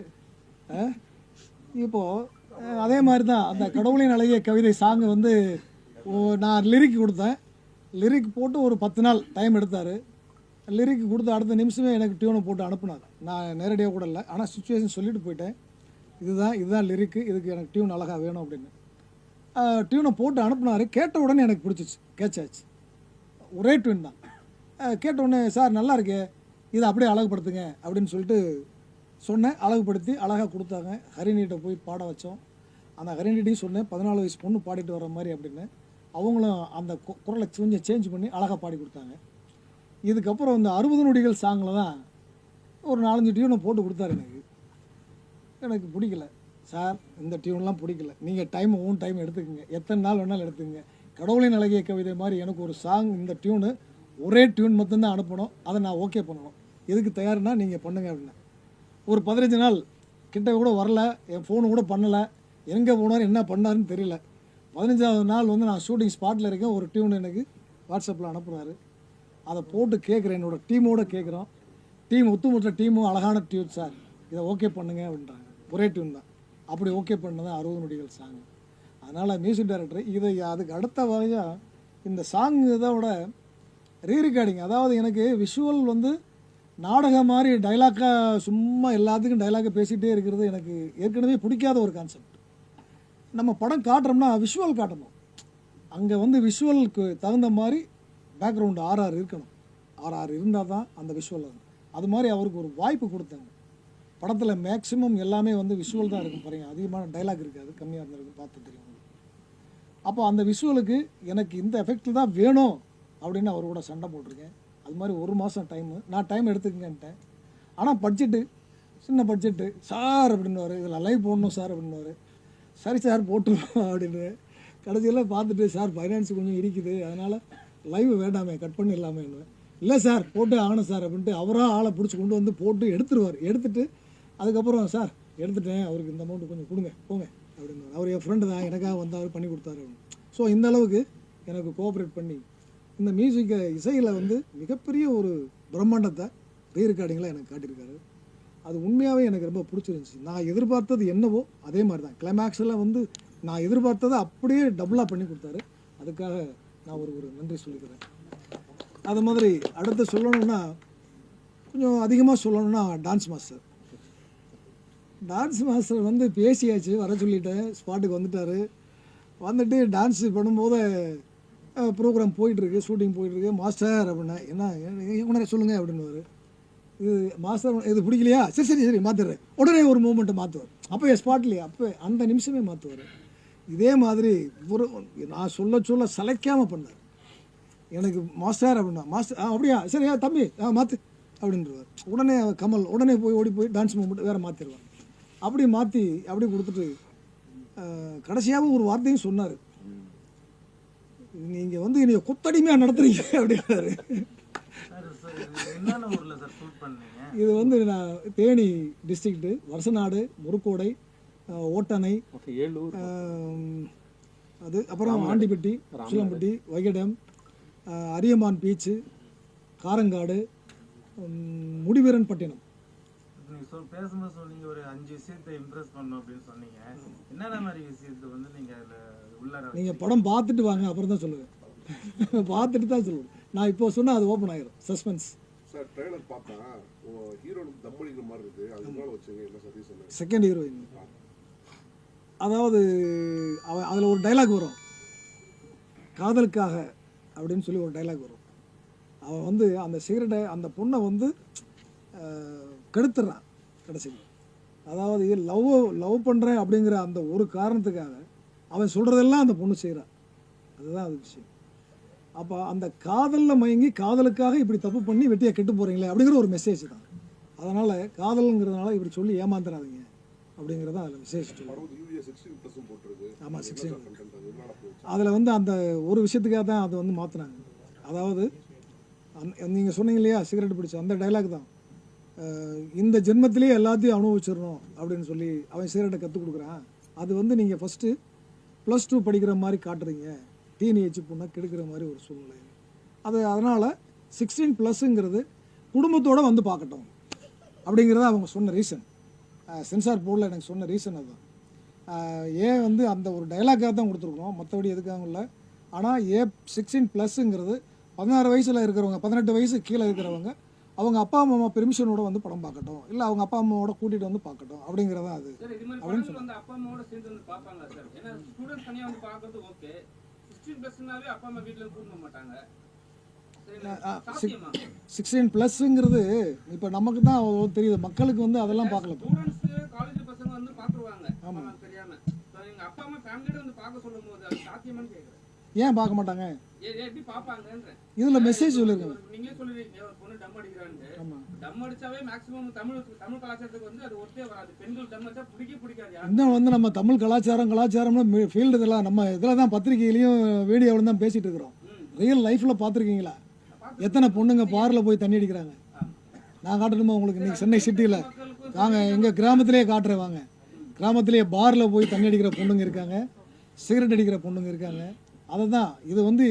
இப்போது அதே மாதிரி தான் அந்த கடவுளின் அழகிய கவிதை சாங்கு வந்து நான் லிரிக் கொடுத்தேன். லிரிக் போட்டு ஒரு 10 நாள் டைம் எடுத்தார். லிரிக் கொடுத்து அடுத்த நிமிஷமே எனக்கு டியூனை போட்டு அனுப்புனார். நான் நேரடியாக கூட இல்லை, ஆனால் சுச்சுவேஷன் சொல்லிட்டு போயிட்டேன், இதுதான் லிரிக்கு, இதுக்கு எனக்கு டியூன் அழகாக வேணும் அப்படின்னு. டியூனை போட்டு அனுப்புனார். கேட்ட உடனே எனக்கு பிடிச்சிச்சு, கேட்சாச்சு. ஒரே டியூன் தான். கேட்ட உடனே சார் நல்லா இருக்கே, இதை அப்படியே அழகுபடுத்துங்க அப்படின்னு சொல்லிட்டு சொன்னேன். அழகுபடுத்தி அழகாக கொடுத்தாங்க. ஹரிணிகிட்ட போய் பாட வச்சோம். அந்த ஹரிணிட்டையும் சொன்னேன் 14 வயசு பொண்ணு பாடிட்டு வர மாதிரி அப்படின்னு. அவங்களும் அந்த குரலை கொஞ்சம் சேஞ்ச் பண்ணி அழகாக பாடி கொடுத்தாங்க. இதுக்கப்புறம் இந்த 60 நொடிகள் சாங்கில் தான் ஒரு 4-5 டியூனை போட்டு கொடுத்தாரு. எனக்கு பிடிக்கல சார், இந்த டியூன்லாம் பிடிக்கல, நீங்கள் ஓன் டைம் எடுத்துக்கோங்க, எத்தனை நாள் வேணாலும் எடுத்துக்கங்க. கடவுளின் அழகிய கவிதை மாதிரி எனக்கு ஒரு சாங், இந்த டியூனு ஒரே டியூன் மட்டும்தான் அனுப்பணும், அதை நான் ஓகே பண்ணணும், எதுக்கு தயார்னா நீங்கள் பண்ணுங்க அப்படின்னா. ஒரு 15 நாள் கிட்ட கூட வரல, என் ஃபோனு கூட பண்ணலை, எங்கே போனார் என்ன பண்ணாருன்னு தெரியல. 15ஆவது நாள் வந்து நான் ஷூட்டிங் ஸ்பாட்டில் இருக்கேன். ஒரு டியூன் எனக்கு வாட்ஸ்அப்பில் அனுப்புகிறாரு. அதை போட்டு கேட்குறேன், என்னோடய டீமோடு கேட்குறோம். ஒத்துமொத்த டீமும் அழகான டியூன் சார், இதை ஓகே பண்ணுங்க அப்படின்றாங்க. ஒரே டியூன் தான். அப்படி ஓகே பண்ணதான் 60 நொடிகள் சாங். அதனால் மியூசிக் டைரக்டர் இதை அதுக்கு அடுத்த வகையாக இந்த சாங் இதோட ரீரெக்கார்டிங், அதாவது எனக்கு விஷுவல் வந்து நாடகம் மாதிரி டைலாக்காக சும்மா எல்லாத்துக்கும் டைலாக்கை பேசிகிட்டே இருக்கிறது எனக்கு ஏற்கனவே பிடிக்காத ஒரு கான்செப்ட். நம்ம படம் காட்டுறோம்னா விஷுவல் காட்டணும். அங்கே வந்து விஷுவலுக்கு தகுந்த மாதிரி பேக்ரவுண்டு ஆர்ஆர் இருக்கணும். ஆர்ஆர் இருந்தால் தான் அந்த விஷுவல் அது மாதிரி அவருக்கு ஒரு வாய்ப்பு கொடுத்தாங்க. படத்தில் மேக்ஸிமம் எல்லாமே வந்து விஷுவல் தான் இருக்கும் பாருங்கள், அதிகமான டைலாக் இருக்காது, கம்மியாக இருந்திருக்கும், பார்த்து தெரியும். அப்போ அந்த விஷுவலுக்கு எனக்கு இந்த எஃபெக்டில் தான் வேணும் அப்படின்னு அவரோட சண்டை போட்டிருக்கேன். அது மாதிரி 1 மாதம் டைமு நான் டைம் எடுத்துக்கங்கன்ட்டேன். ஆனால் பட்ஜெட்டு சின்ன பட்ஜெட்டு சார் அப்படின்னுவார், இதில் லைவ் போடணும் சார் அப்படின்னுவார். சரி சார் போட்டுருவோம் அப்படின்னு. கடைசியில் பார்த்துட்டு சார் ஃபைனான்ஸ் கொஞ்சம் இருக்குது, அதனால் லைவ் வேண்டாமே கட் பண்ணிடலாமே. இல்லை சார் போட்டு ஆகணும் சார் அப்படின்ட்டு அவராக ஆளை பிடிச்சி கொண்டு வந்து போட்டு எடுத்துருவார். எடுத்துகிட்டு அதுக்கப்புறம் சார் எடுத்துட்டேன், அவருக்கு இந்த அமௌண்ட்டு கொஞ்சம் கொடுங்க போங்க அப்படின்னு. அவர் என் ஃப்ரெண்டு தான், எனக்காக வந்தார், பண்ணி கொடுத்தாரு அப்படின்னு. ஸோ இந்த அளவுக்கு எனக்கு கோஆப்ரேட் பண்ணி இந்த மியூசிக்கை இசையில் வந்து மிகப்பெரிய ஒரு பிரம்மாண்டத்தை ரீரெக்கார்டிங்கில் எனக்கு காட்டியிருக்காரு. அது உண்மையாகவே எனக்கு ரொம்ப பிடிச்சிருந்துச்சி. நான் எதிர்பார்த்தது என்னவோ அதே மாதிரி தான். கிளைமேக்ஸில் வந்து நான் எதிர்பார்த்ததை அப்படியே டபுளாக பண்ணி கொடுத்தாரு. அதுக்காக நான் ஒரு நன்றி சொல்லிக்கிறேன். அது மாதிரி அடுத்து சொல்லணுன்னா, கொஞ்சம் அதிகமாக சொல்லணுன்னா டான்ஸ் மாஸ்டர் வந்து பேசியாச்சு, வர சொல்லிட்டேன், ஸ்பாட்டுக்கு வந்துட்டார். வந்துட்டு டான்ஸ் பண்ணும்போது ப்ரோக்ராம் போயிட்டுருக்கு, ஷூட்டிங் போயிட்டுருக்கு. மாஸ்டர் அப்படின்னா என்ன உடனே சொல்லுங்கள் அப்படின்னுவார். இது மாஸ்டர் இது பிடிக்கலையா, சரி சரி சரி மாற்றிடுறேன், உடனே ஒரு மூமெண்ட்டை மாற்றுவார். அப்போ ஸ்பாட்லேயே அப்போ அந்த நிமிஷமே மாற்றுவார். இதே மாதிரி ஒரு நான் சொல்ல சளைக்காமல் பண்ணார். எனக்கு மாஸ்டர் அப்படின்னா மாஸ்டர் அப்படியா சரியா தம்பி மாற்று அப்படின்றவார். உடனே கமல் உடனே ஓடி போய் டான்ஸ் மூமெண்ட் வேறு மாற்றிடுவார். அப்படி மாற்றி அப்படி கொடுத்துட்டு கடைசியாகவும் ஒரு வார்த்தையும் சொன்னார், நீங்கள் வந்து என்னைய கொத்தடிமையாக நடத்துறீங்க அப்படின்னாரு. இது வந்து நான் தேனி டிஸ்ட்ரிக்ட்டு, வருசநாடு, முறுக்கோடை, ஓட்டணை, அது அப்புறம் ஆண்டிப்பட்டி, சிலம்பட்டி, வைகடம், அரியமான் பீச்சு, காரங்காடு, முடிவீரன் பட்டினம். நீங்கள் பேசும்போது சொன்னீங்க ஒரு 5 விஷயத்தை இம்ப்ரெஸ் பண்ணணும் அப்படின்னு சொன்னீங்க. என்னென்ன மாதிரி விஷயத்தை வந்து நீங்கள் அதில் உள்ளார நீங்கள் படம் பார்த்துட்டு வாங்க, அப்புறம் தான் சொல்லுவேன். பார்த்துட்டு தான் சொல்லுவேன். நான் இப்போ சொன்னால் அது ஓப்பன் ஆகிடும், சஸ்பென்ஸ். சார் ட்ரெய்லர் பார்த்தா ஹீரோனுக்கு தம் அடிக்கிற மாதிரி இருக்குது, அது மேலே வச்சுங்க என்ன சதீஷ் சொன்னாங்க. செகண்ட் ஹீரோயின், அதாவது அதில் ஒரு டைலாக் வரும், காதலுக்காக அப்படின்னு சொல்லி ஒரு டைலாக் வரும். அவன் வந்து அந்த சிகரெட்டை அந்த பொண்ணை வந்து கெடுத்துடுறான் கடைசிக்கு. அதாவது லவ் பண்ணுறேன் அப்படிங்கிற அந்த ஒரு காரணத்துக்காக அவன் சொல்கிறதெல்லாம் அந்த பொண்ணு செய்கிறான். அதுதான் அது விஷயம். அப்போ அந்த காதலில் மயங்கி காதலுக்காக இப்படி தப்பு பண்ணி வெட்டியாக கெட்டு போகிறீங்களே அப்படிங்கிற ஒரு மெசேஜ் தான். அதனால் காதலுங்கிறதுனால இப்படி சொல்லி ஏமாந்துடாதீங்க அப்படிங்கிறத அதில் விசேஷம். ஆமாம் 16. அதில் வந்து அந்த ஒரு விஷயத்துக்காக தான் அதை வந்து மாற்றினாங்க. அதாவது நீங்கள் சொன்னீங்க இல்லையா சிகரெட் பிடிச்ச அந்த டைலாக் தான், இந்த ஜென்மத்திலேயே எல்லாத்தையும் அனுபவிச்சிடணும் அப்படின்னு சொல்லி அவன் சிகரெட்டை கற்றுக் கொடுக்குறான். அது வந்து நீங்கள் ஃபஸ்ட்டு +2 படிக்கிற மாதிரி காட்டுறீங்க, டீனேஜ் பொண்ணை கெடுக்கிற மாதிரி ஒரு சூழ்நிலை அது. அதனால் 16+ங்கிறது குடும்பத்தோடு வந்து பார்க்கட்டும் அப்படிங்கிறத அவங்க சொன்ன ரீசன். சென்சார் போர்டில் எனக்கு சொன்ன ரீசன் அதுதான். ஏன் வந்து அந்த ஒரு டைலாக்காக தான் கொடுத்துருக்கணும், மற்றபடி எதுக்காக இல்லை. ஆனால் 16+ங்கிறது 16 வயசில் இருக்கிறவங்க, 18 வயசு கீழே இருக்கிறவங்க அவங்க அப்பா அம்மா பெர்மிஷனோட வந்து படம் பார்க்கட்டும், இல்லை அவங்க அப்பா அம்மாவோட கூட்டிகிட்டு வந்து பார்க்கட்டும் அப்படிங்கிறதா அது அப்படின்னு சொல்லுவாங்க. அப்பா அம்மாவோட சேர்ந்து வந்து பார்ப்பாங்க சார். ஏன்னா ஸ்டூடெண்ட்ஸ் தனியாக வந்து பார்க்கறது ஓகே, 16+னாவே அப்பா அம்மா வீட்டில் கூட்ட மாட்டாங்க. 16+ங்கிறது இப்போ நமக்கு தான் தெரியுது, மக்களுக்கு வந்து அதெல்லாம் பார்க்கல. ஸ்டூடெண்ட்ஸ் காலேஜ் பசங்க வந்து பார்த்துருவாங்க. ஆமாம் தெரியாமல் எங்கள் அப்பா அம்மா ஃபேமிலியோட வந்து பார்க்க சொல்லும் போது அது சாத்தியமானு கேட்குறேன். ஏன் பார்க்க மாட்டாங்க? எப்படி பார்ப்பாங்கன்றேன். இதில் மெசேஜ் சொல்லிருக்கேன். நீங்களே சொல்லுவீங்க ஒரு பொண்ணு டம் அடிக்கிறான்னு. டம் அடிச்சாவே மேக்ஸிமம் தமிழ் கலாச்சாரத்துக்கு வந்து அது ஒருத்தே வராது. பெண்கள் டம் அடிச்சா பிடிக்காது. இன்னும் வந்து நம்ம தமிழ் கலாச்சாரம்னு ஃபீல்டு இதெல்லாம் நம்ம இதில் தான் பத்திரிகையிலையும் வீடியோவில் தான் பேசிகிட்டு இருக்கிறோம். ரியல் லைஃப்பில் பார்த்துருக்கீங்களா எத்தனை பொண்ணுங்க பாரில் போய் தண்ணி அடிக்கிறாங்க? நான் காட்டணுமா உங்களுக்கு? இன்றைக்கி சென்னை சிட்டியில் வாங்க, எங்கள் கிராமத்திலேயே காட்டுறேன் வாங்க. கிராமத்திலேயே பாரில் போய் தண்ணி அடிக்கிற பொண்ணுங்க இருக்காங்க, சிகரெட் அடிக்கிற பொண்ணுங்க இருக்காங்க. அதை தான் இது வந்து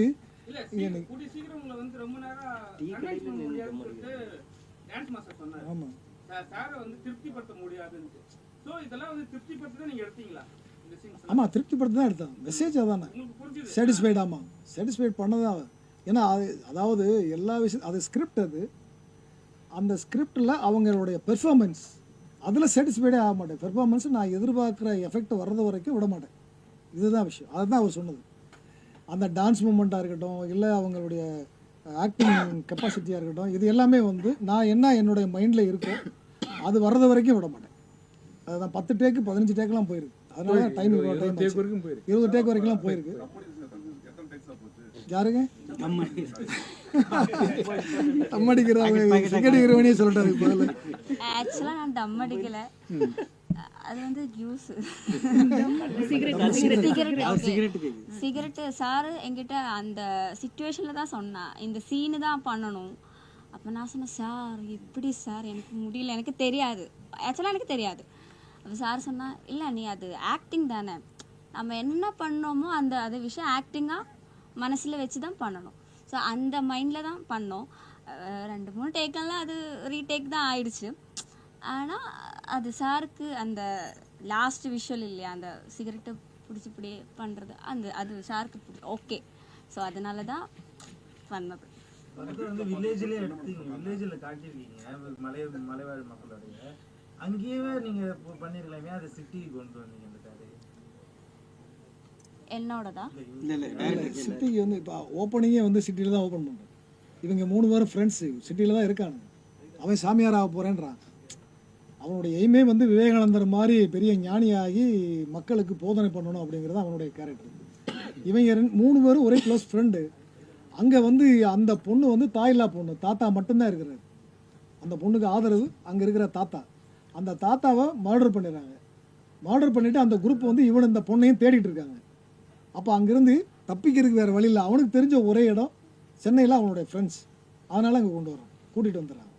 ஆமாம் திருப்திப்படுத்த தான் எடுத்தேன். மெசேஜ் அதானே, சாட்டிஸ்ஃபைட். ஆமாம் சாட்டிஸ்ஃபைட் பண்ணதான். ஏன்னா அது அதாவது எல்லா விஷயம் அது ஸ்கிரிப்ட், அது அந்த ஸ்கிரிப்டில் அவங்களுடைய பெர்ஃபார்மன்ஸ் அதில் சாட்டிஸ்ஃபைடே ஆக மாட்டேன். பெர்ஃபார்மன்ஸ் நான் எதிர்பார்க்குற எஃபெக்ட் வர்றது வரைக்கும் விட மாட்டேன். இதுதான் விஷயம். அதுதான் அவர் சொன்னது. அந்த டான்ஸ் மூமெண்ட்டாக இருக்கட்டும், இல்லை அவங்களுடைய ஆக்டிங் கெப்பாசிட்டியாக இருக்கட்டும், இது எல்லாமே வந்து நான் என்ன என்னுடைய மைண்டில் இருக்கோ அது வர்றது வரைக்கும் விட மாட்டேன். அதுதான் 10 டேக்கு 15 டேக்கெலாம் போயிருக்கு. அதனால டைம் 20 டேக் வரைக்கும்லாம் போயிருக்கு. யாருங்க தம் அடிக்கிறவங்க சிகரெட் அடிக்கிறவனே சொல்லிட்டாரு. ஆக்சுவலாக நான் தம் அடிக்கல, அது வந்து ஜூஸ் சிகரெட்டு. சார் என்கிட்ட அந்த சிச்சுவேஷனில் தான் சொன்னா இந்த சீனு தான் பண்ணணும். அப்போ நான் சொன்னேன், சார் எப்படி சார் எனக்கு முடியல, எனக்கு தெரியாது, ஆக்சுவலாக எனக்கு தெரியாது. அப்போ சார் சொன்னால், இல்லை நீ அது ஆக்டிங் தானே, நம்ம என்ன பண்ணோமோ அந்த அது விஷயம் ஆக்டிங்காக மனசில் வச்சு தான் பண்ணணும். ஸோ அந்த மைண்டில் தான் பண்ணோம். 2-3 டேக்கெல்லாம் அது ரீடேக் தான் ஆயிடுச்சு. ஆனால் அது சாருக்கு அந்த லாஸ்ட் விஷுவல் இல்லையா, அந்த சிகரெட்டை பிடிச்சி பண்ணுறது, அது சாருக்கு ஓகே. ஸோ அதனால தான் பண்ணது. வந்து வில்லேஜ்லேயே எடுத்தீங்க, வில்லேஜில் காட்டியிருக்கீங்க மலைவாழ் மக்களுடைய. அங்கேயே நீங்கள் பண்ணியிருக்கலாமே, அதை சிட்டிக்கு கொண்டு வந்தீங்க அந்த கதையை. என்னோடதா? சிட்டிக்கு வந்து இப்போ ஓப்பனிங்கே வந்து சிட்டியில் தான் ஓப்பன் பண்ணுறோம். இவங்க 3 பேரும் ஃப்ரெண்ட்ஸு சிட்டியில் தான் இருக்காங்க. அவன் சாமியார் ஆக போகிறேன்றான். அவனுடைய எய்மே வந்து விவேகானந்தர் மாதிரி பெரிய ஞானியாகி மக்களுக்கு போதனை பண்ணணும் அப்படிங்கிறது அவனுடைய கேரக்டர். இவங்க 3 பேரும் ஒரே க்ளோஸ் ஃப்ரெண்டு. அங்கே வந்து அந்த பொண்ணு வந்து தாயில்லா பொண்ணு, தாத்தா மட்டும்தான் இருக்கிறாரு. அந்த பொண்ணுக்கு ஆதரவு அங்கே இருக்கிற தாத்தா. அந்த தாத்தாவை மர்டர் பண்ணிடுறாங்க. மர்டர் பண்ணிவிட்டு அந்த குரூப் வந்து இவன் இந்த பொண்ணையும் தேடிட்டு இருக்காங்க. அப்போ அங்கேருந்து தப்பிக்கிறதுக்கு வேறு வழி இல்லை. அவனுக்கு தெரிஞ்ச ஒரே இடம் சென்னையில் அவனுடைய ஃப்ரெண்ட்ஸ். அதனால் அங்கே கொண்டு வரோம், கூட்டிகிட்டு வந்துடுறாங்க.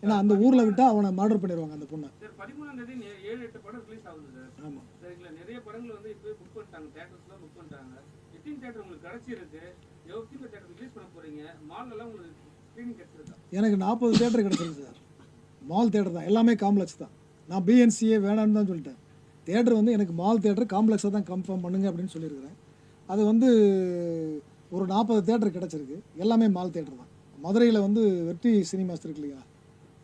ஏன்னா அந்த ஊரில் விட்டால் அவனை மர்டர் பண்ணிடுவாங்க அந்த பொண்ணை. சார் 13ஆம் தேதி 7-8 படம் ரிலீஸ் ஆகுது சார். ஆமாம் சரிங்களா, நிறைய படங்கள் வந்து இப்போ புக் பண்ணிட்டாங்க, தேட்டர்ஸ்லாம் புக் பண்ணிட்டாங்க. எத்தனை தேட்டர் உங்களுக்கு கிடச்சிருக்கு? எவ்வளோ தேட்டர் ரிலீஸ் பண்ண போகிறீங்க? மால்லலாம் உங்களுக்கு ஸ்க்ரீனிங் கிடச்சிருக்கா? எனக்கு 40 தேட்டர் கிடச்சிருக்கு சார். மால் தேட்டர் தான், எல்லாமே காம்ப்ளெக்ஸ் தான். நான் பிஎன்சியே வேணான்னு தான் சொல்லிட்டேன். தேட்டர் வந்து எனக்கு மால் தேட்டர் காம்ப்ளெக்ஸை தான் கன்ஃபார்ம் பண்ணுங்க அப்படின்னு சொல்லியிருக்கிறேன். அது வந்து ஒரு 40 தேட்டர் கிடச்சிருக்கு, எல்லாமே மால் தேட்டர் தான். மதுரையில் வந்து வெற்றி சினிமாஸ் இருக்கு இல்லையா,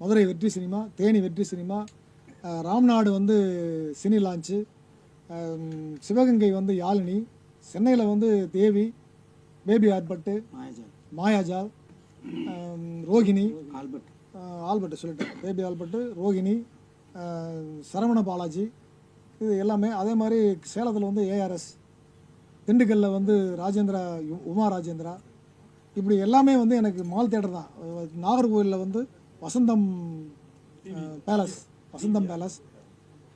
மதுரை வெற்றி சினிமா, தேனி வெற்றி சினிமா, ராம்நாடு வந்து சினி லான்ச்சு, சிவகங்கை வந்து யாழினி, சென்னையில் வந்து Devi, Baby Albert, Mayajaal, Rohini, Albert சொல்லிட்டேன், பேபி ஆல்பர்ட்டு, ரோகிணி, சரவண பாலாஜி, இது எல்லாமே. அதே மாதிரி சேலத்தில் வந்து ஏஆர்எஸ், திண்டுக்கல்லில் வந்து ராஜேந்திரா, உமா ராஜேந்திரா, இப்படி எல்லாமே வந்து எனக்கு மால் தேட்டர் தான். நாகர்கோவிலில் வந்து வசந்தம் பேலஸ், வசந்தம் பேலஸ்,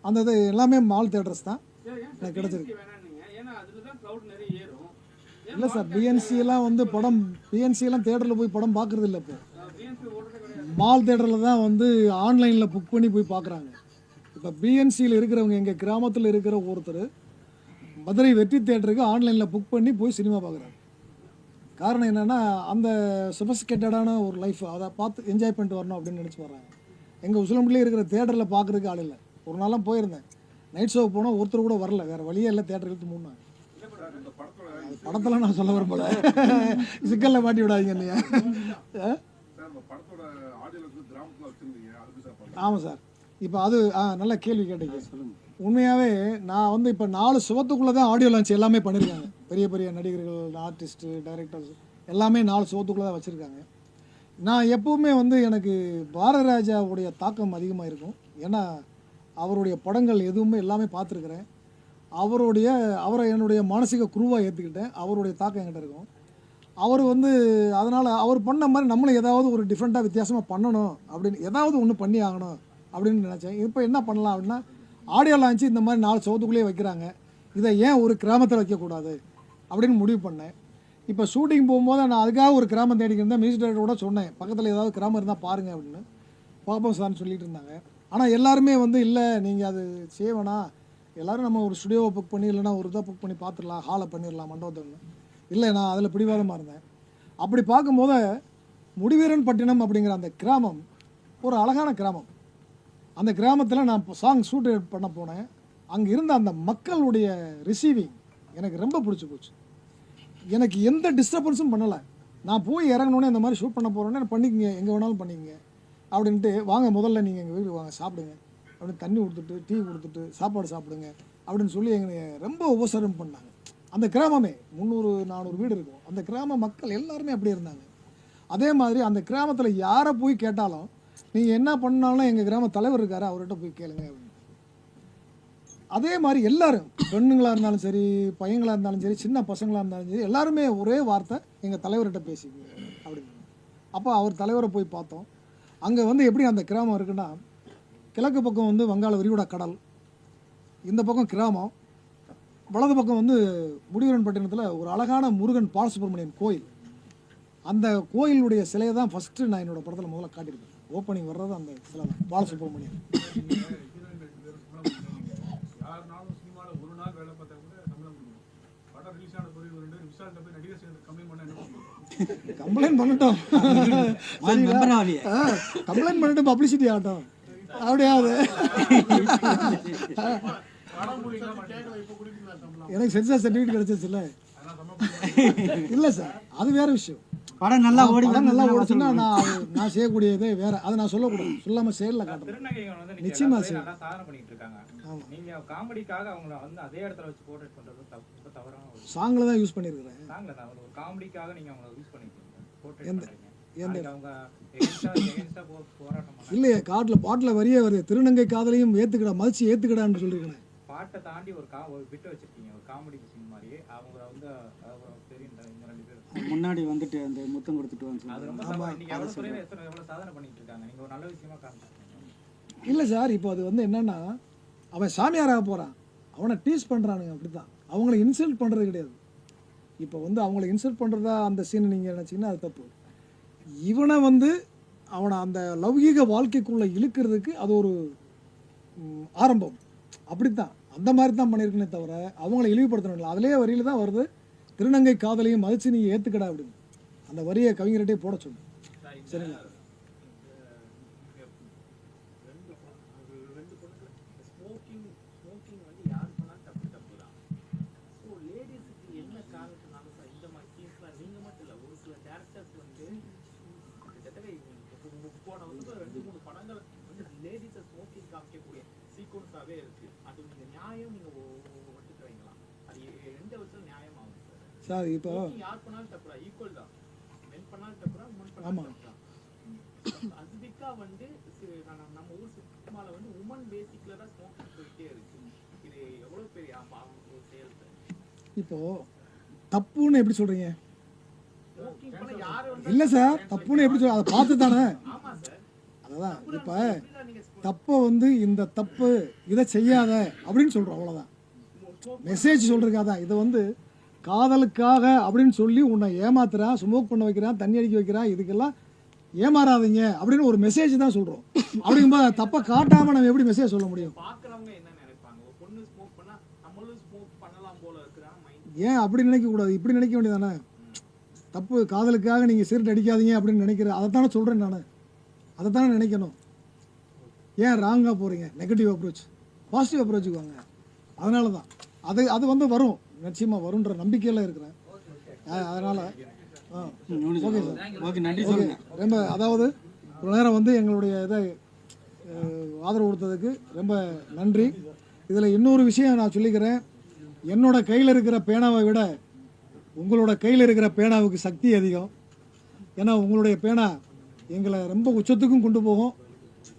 அந்த இது எல்லாமே மால் தேட்டர்ஸ் தான் எனக்கு கிடச்சிருக்கு. இல்லை சார், பிஎன்சியெல்லாம் வந்து படம், பிஎன்சியெல்லாம் தேட்டரில் போய் படம் பார்க்குறது இல்லை. இப்போ மால் தேட்டரில் தான் வந்து ஆன்லைனில் புக் பண்ணி போய் பார்க்குறாங்க. இப்போ பிஎன்சியில் இருக்கிறவங்க, எங்கள் கிராமத்தில் இருக்கிற ஒருத்தர் மதுரை வெற்றி தேட்டருக்கு ஆன்லைனில் புக் பண்ணி போய் சினிமா பார்க்குறாங்க. காரணம் என்னென்னா, அந்த சொபஸ்டிகேட்டடான ஒரு லைஃப், அதை பார்த்து என்ஜாய் பண்ணிட்டு வரணும் அப்படின்னு நினச்சி வர்றாங்க. எங்கள் உசிலம்பட்டிலே இருக்கிற தேட்டரில் பார்க்குறதுக்கு ஆள் இல்லை. ஒரு நாளாக போயிருந்தேன், நைட் ஷோக்கு போனால் ஒருத்தர் கூட வரல, வேறு வழியே இல்லை, தேட்டர் இழுத்து மூடினாங்க. அது படத்தில் நான் சொல்ல வரப்போல, சிக்கலில் மாட்டி விடாதீங்க இல்லையா. ஆமாம் சார். இப்போ அது நல்ல கேள்வி கேட்டீங்க. உண்மையாகவே நான் வந்து இப்போ 4 சுவத்துக்குள்ளே தான் ஆடியோ லான்ச் எல்லாமே பண்ணியிருக்காங்க. பெரிய பெரிய நடிகர்கள், ஆர்டிஸ்ட்டு, டைரக்டர்ஸ் எல்லாமே 4 சுவத்துக்குள்ளே தான் வச்சுருக்காங்க. நான் எப்போவுமே வந்து எனக்கு பாரதி ராஜாவுடைய தாக்கம் அதிகமாக இருக்கும். ஏன்னா அவருடைய படங்கள் எதுவுமே எல்லாமே பார்த்துருக்குறேன். அவரை என்னுடைய மானசீக குருவாக ஏற்றுக்கிட்டேன். அவருடைய தாக்கம் என்கிட்ட இருக்கும். அவர் வந்து அதனால் அவர் பண்ண மாதிரி நம்மளும் ஏதாவது ஒரு டிஃப்ரெண்ட்டாக வித்தியாசமாக பண்ணணும் அப்படின்னு, ஏதாவது ஒன்று பண்ணி ஆகணும் அப்படின்னு நினச்சேன். இப்போ என்ன பண்ணலாம் அப்படின்னா, ஆடியோ லான்ச்சு இந்த மாதிரி 4 சவுத்துக்குள்ளேயே வைக்கிறாங்க, இதை ஏன் ஒரு கிராமத்தில் வைக்கக்கூடாது அப்படின்னு முடிவு பண்ணேன். இப்போ ஷூட்டிங் போகும்போது நான் அதுக்காக ஒரு கிராமம் தேடிக்கிருந்தேன். மியூசிக் டைரக்டரோட சொன்னேன், பக்கத்தில் ஏதாவது கிராமம் இருந்தால் பாருங்கள் அப்படின்னு. பார்ப்போம் சார்னு சொல்லிட்டு இருந்தாங்க. ஆனால் எல்லாருமே வந்து இல்லை, நீங்கள் அது செய்வேனா, எல்லோரும் நம்ம ஒரு ஸ்டுடியோவை புக் பண்ணி, இல்லைனா ஒரு இதை புக் பண்ணி பார்த்துடலாம், ஹாலை பண்ணிடலாம், மண்டபத்தை. இல்லை, நான் அதில் பிடிவாதமாக இருந்தேன். அப்படி பார்க்கும்போது முடிவீரன் பட்டினம் அப்படிங்கிற அந்த கிராமம் ஒரு அழகான கிராமம். அந்த கிராமத்தில் நான் சாங் ஷூட் பண்ண போனேன். அங்கே இருந்த அந்த மக்களுடைய ரிசீவிங் எனக்கு ரொம்ப பிடிச்சி போச்சு. எனக்கு எந்த டிஸ்டர்பன்ஸும் பண்ணலை. நான் போய் இறங்கினோடனே இந்த மாதிரி ஷூட் பண்ண போகிறோன்னே பண்ணிக்கங்க, எங்கே வேணாலும் பண்ணிக்கங்க அப்படின்ட்டு, வாங்க முதல்ல நீங்கள் எங்கள் வீட்டுக்கு வாங்க சாப்பிடுங்க அப்படின்னு தண்ணி கொடுத்துட்டு, டீ கொடுத்துட்டு, சாப்பாடு சாப்பிடுங்க அப்படின்னு சொல்லி எங்களை ரொம்ப உபசரம் பண்ணாங்க. அந்த கிராமமே 300-400 வீடு இருக்கும். அந்த கிராம மக்கள் எல்லாருமே அப்படி இருந்தாங்க. அதே மாதிரி அந்த கிராமத்தில் யாரை போய் கேட்டாலும், நீங்கள் என்ன பண்ணாலும் எங்கள் கிராம தலைவர் இருக்காரு, அவர்கிட்ட போய் கேளுங்க அப்படின்னு. அதே மாதிரி எல்லாரும், பெண்ணுங்களாக இருந்தாலும் சரி, பையங்களாக இருந்தாலும் சரி, சின்ன பசங்களாக இருந்தாலும் சரி, எல்லாருமே ஒரே வார்த்தை, எங்கள் தலைவர்கிட்ட பேசிக்கங்க அப்படின்னு. அப்போ அவர் தலைவரை போய் பார்த்தோம். அங்கே வந்து எப்படி அந்த கிராமம் இருக்குன்னா, கிழக்கு பக்கம் வந்து வங்காள விரிகுடா கடல், இந்த பக்கம் கிராமம், வலது பக்கம் வந்து முடிவீரன் பட்டினத்தில் ஒரு அழகான முருகன் பாலசுப்ரமணியன் கோயில். அந்த கோயிலுடைய சிலையை தான் ஃபஸ்ட்டு நான் என்னோடய படத்தில் முதல்ல காட்டியிருக்கேன். ஓப்பனிங் வர்றது அந்த சிலை தான், பாலசுப்ரமணியன். கம்ப்ளைண்ட் பண்ணட்டும், கம்ப்ளைண்ட் பண்ணிட்டு பப்ளிசிட்டி ஆகட்டும், அப்படியாவது. எனக்கு சென்சார் சர்டிஃபிகேட் கிடைச்சிச்சு இல்லை, இல்லை சார், அது வேற விஷயம். படம் நல்லா ஓடிச்சுன்னா நான் செய்யக்கூடியதே வேற, அதை நான் சொல்லக்கூடாது, சொல்லாம செயலில் காட்டுறேன். நிச்சயமா சாதனை பண்ணிட்டு இருக்காங்க. நீங்க காமெடிக்காக அவங்கள வந்து அதே இடத்துல வச்சு போர்ட்ரேட் பண்றது தவறான ஒரு சாங்கில் தான் யூஸ் பண்ணியிருக்கிறேன். சாங்கில் தான் ஒரு காமெடிக்காக நீங்கள் அவங்கள யூஸ் பண்ணிக்கிறீங்க, போர்ட்ரேட் எந்த பண்ணுறீங்க. எந்த அவங்க எகென்ஸ்டாக போராட்டம் பண்ணாங்க. இல்லையே, பாட்டில் வரியே வருது, திருநங்கை காதலையும் ஏற்றுக்கடா, மதிச்சு ஏற்றுக்கடான்னு சொல்லியிருக்கேன். பாட்டை தாண்டி ஒரு பிட்டு வச்சிருக்கீங்க, ஒரு காமெடி சீன் மாதிரி. அவங்க வந்து பெரிய இந்த 2 பேர் முன்னாடி வந்துட்டு அந்த முத்தம் கொடுத்துட்டு வந்து அது ரொம்ப இன்னைக்கு எவ்வளோ துறையில் எவ்வளோ சாதனை பண்ணிட்டு இருக்காங்க. நீங்கள் ஒரு நல்ல விஷயமா காமிச்சிருக்கீங்க. இல்லை சார், இப்போ அது வந்து என்னென்னா, அவன் சாமியாராக போகிறான், அவனை டீஸ் பண்ணுறானுங்க, அப்படி தான். அவங்கள இன்சல்ட் பண்ணுறது கிடையாது. இப்போ வந்து அவங்கள இன்சல்ட் பண்ணுறதா அந்த சீனை நீங்கள் நினச்சிங்கன்னா அது தப்பு. இவனை வந்து அவனை அந்த லௌகீக வாழ்க்கைக்குள்ளே இழுக்கிறதுக்கு அது ஒரு ஆரம்பம், அப்படித்தான். அந்த மாதிரி தான் பண்ணியிருக்கனே தவிர அவங்கள இழிவுபடுத்தணும். அதிலே வரியில் தான் வருது, திருநங்கை காதலையும் மதிச்சு நீ ஏற்றுக்கடா அப்படின்னு. அந்த வரியை கவிஞர்கிட்டே போட சொல்லு. சரிங்களா? சார் இப்போ ஆமாம், இப்போ தப்புன்னு எப்படி சொல்றீங்க? இல்லை சார், தப்புன்னு எப்படி சொல்ற, அதை பார்த்து தானே. அதுதான் இப்போ தப்பை வந்து இந்த தப்பு இதை செய்யாத அப்படின்னு சொல்கிறோம், அவ்வளோதான். மெசேஜ் சொல்கிறதுக்காக தான். இதை வந்து காதலுக்காக அப்படின்னு சொல்லி உன்னை ஏமாத்துறான், ஸ்மோக் பண்ண வைக்கிறான், தண்ணி அடிக்க வைக்கிறான், இதுக்கெல்லாம் ஏமாறாதீங்க அப்படின்னு ஒரு மெசேஜ் தான் சொல்கிறோம். அப்படிங்கும்போது தப்பை காட்டாமல் நம்ம எப்படி மெசேஜ் சொல்ல முடியும்? ஏன் அப்படி நினைக்கக்கூடாது? இப்படி நினைக்க வேண்டியதானே? தப்பு காதலுக்காக நீங்கள் சிகரெட் அடிக்காதீங்க அப்படின்னு நினைக்கிறேன், அதைத்தானே சொல்கிறேன் நான். அதைத்தானே நினைக்கணும். ஏன் ராங்காக போகிறீங்க? நெகட்டிவ் அப்ரோச், பாசிட்டிவ் அப்ரோச்சுக்கு வாங்க. அதனால தான் அது வந்து வரும், நிச்சயமாக வரும்ன்ற நம்பிக்கையில் இருக்கிறேன். அதனால் ஓகே சார், ஓகே, நன்றி. ஓகே, ரொம்ப அதாவது ஒரு நேரம் வந்து எங்களுடைய இதை ஆதரவு கொடுத்ததுக்கு ரொம்ப நன்றி. இதில் இன்னொரு விஷயம் நான் சொல்லிக்கிறேன். என்னோட கையில் இருக்கிற பேனாவை விட உங்களோட கையில் இருக்கிற பேனாவுக்கு சக்தி அதிகம். ஏன்னா உங்களுடைய பேனா எங்களை ரொம்ப உச்சத்துக்கும் கொண்டு போகும்,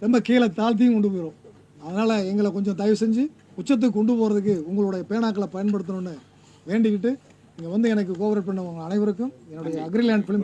ரொம்ப கீழே தாழ்த்தியும் கொண்டு போயிடும். அதனால் எங்களை கொஞ்சம் தயவு செஞ்சு உச்சத்துக்கு கொண்டு போகிறதுக்கு உங்களுடைய பேனாக்களை பயன்படுத்தணும்னு வேண்டிக்கிட்டு இங்கே வந்து எனக்கு கோஆபரேட் பண்ணவங்க அனைவருக்கும் என்னுடைய அக்ரிலேண்ட் ஃபிலிம்ஸ்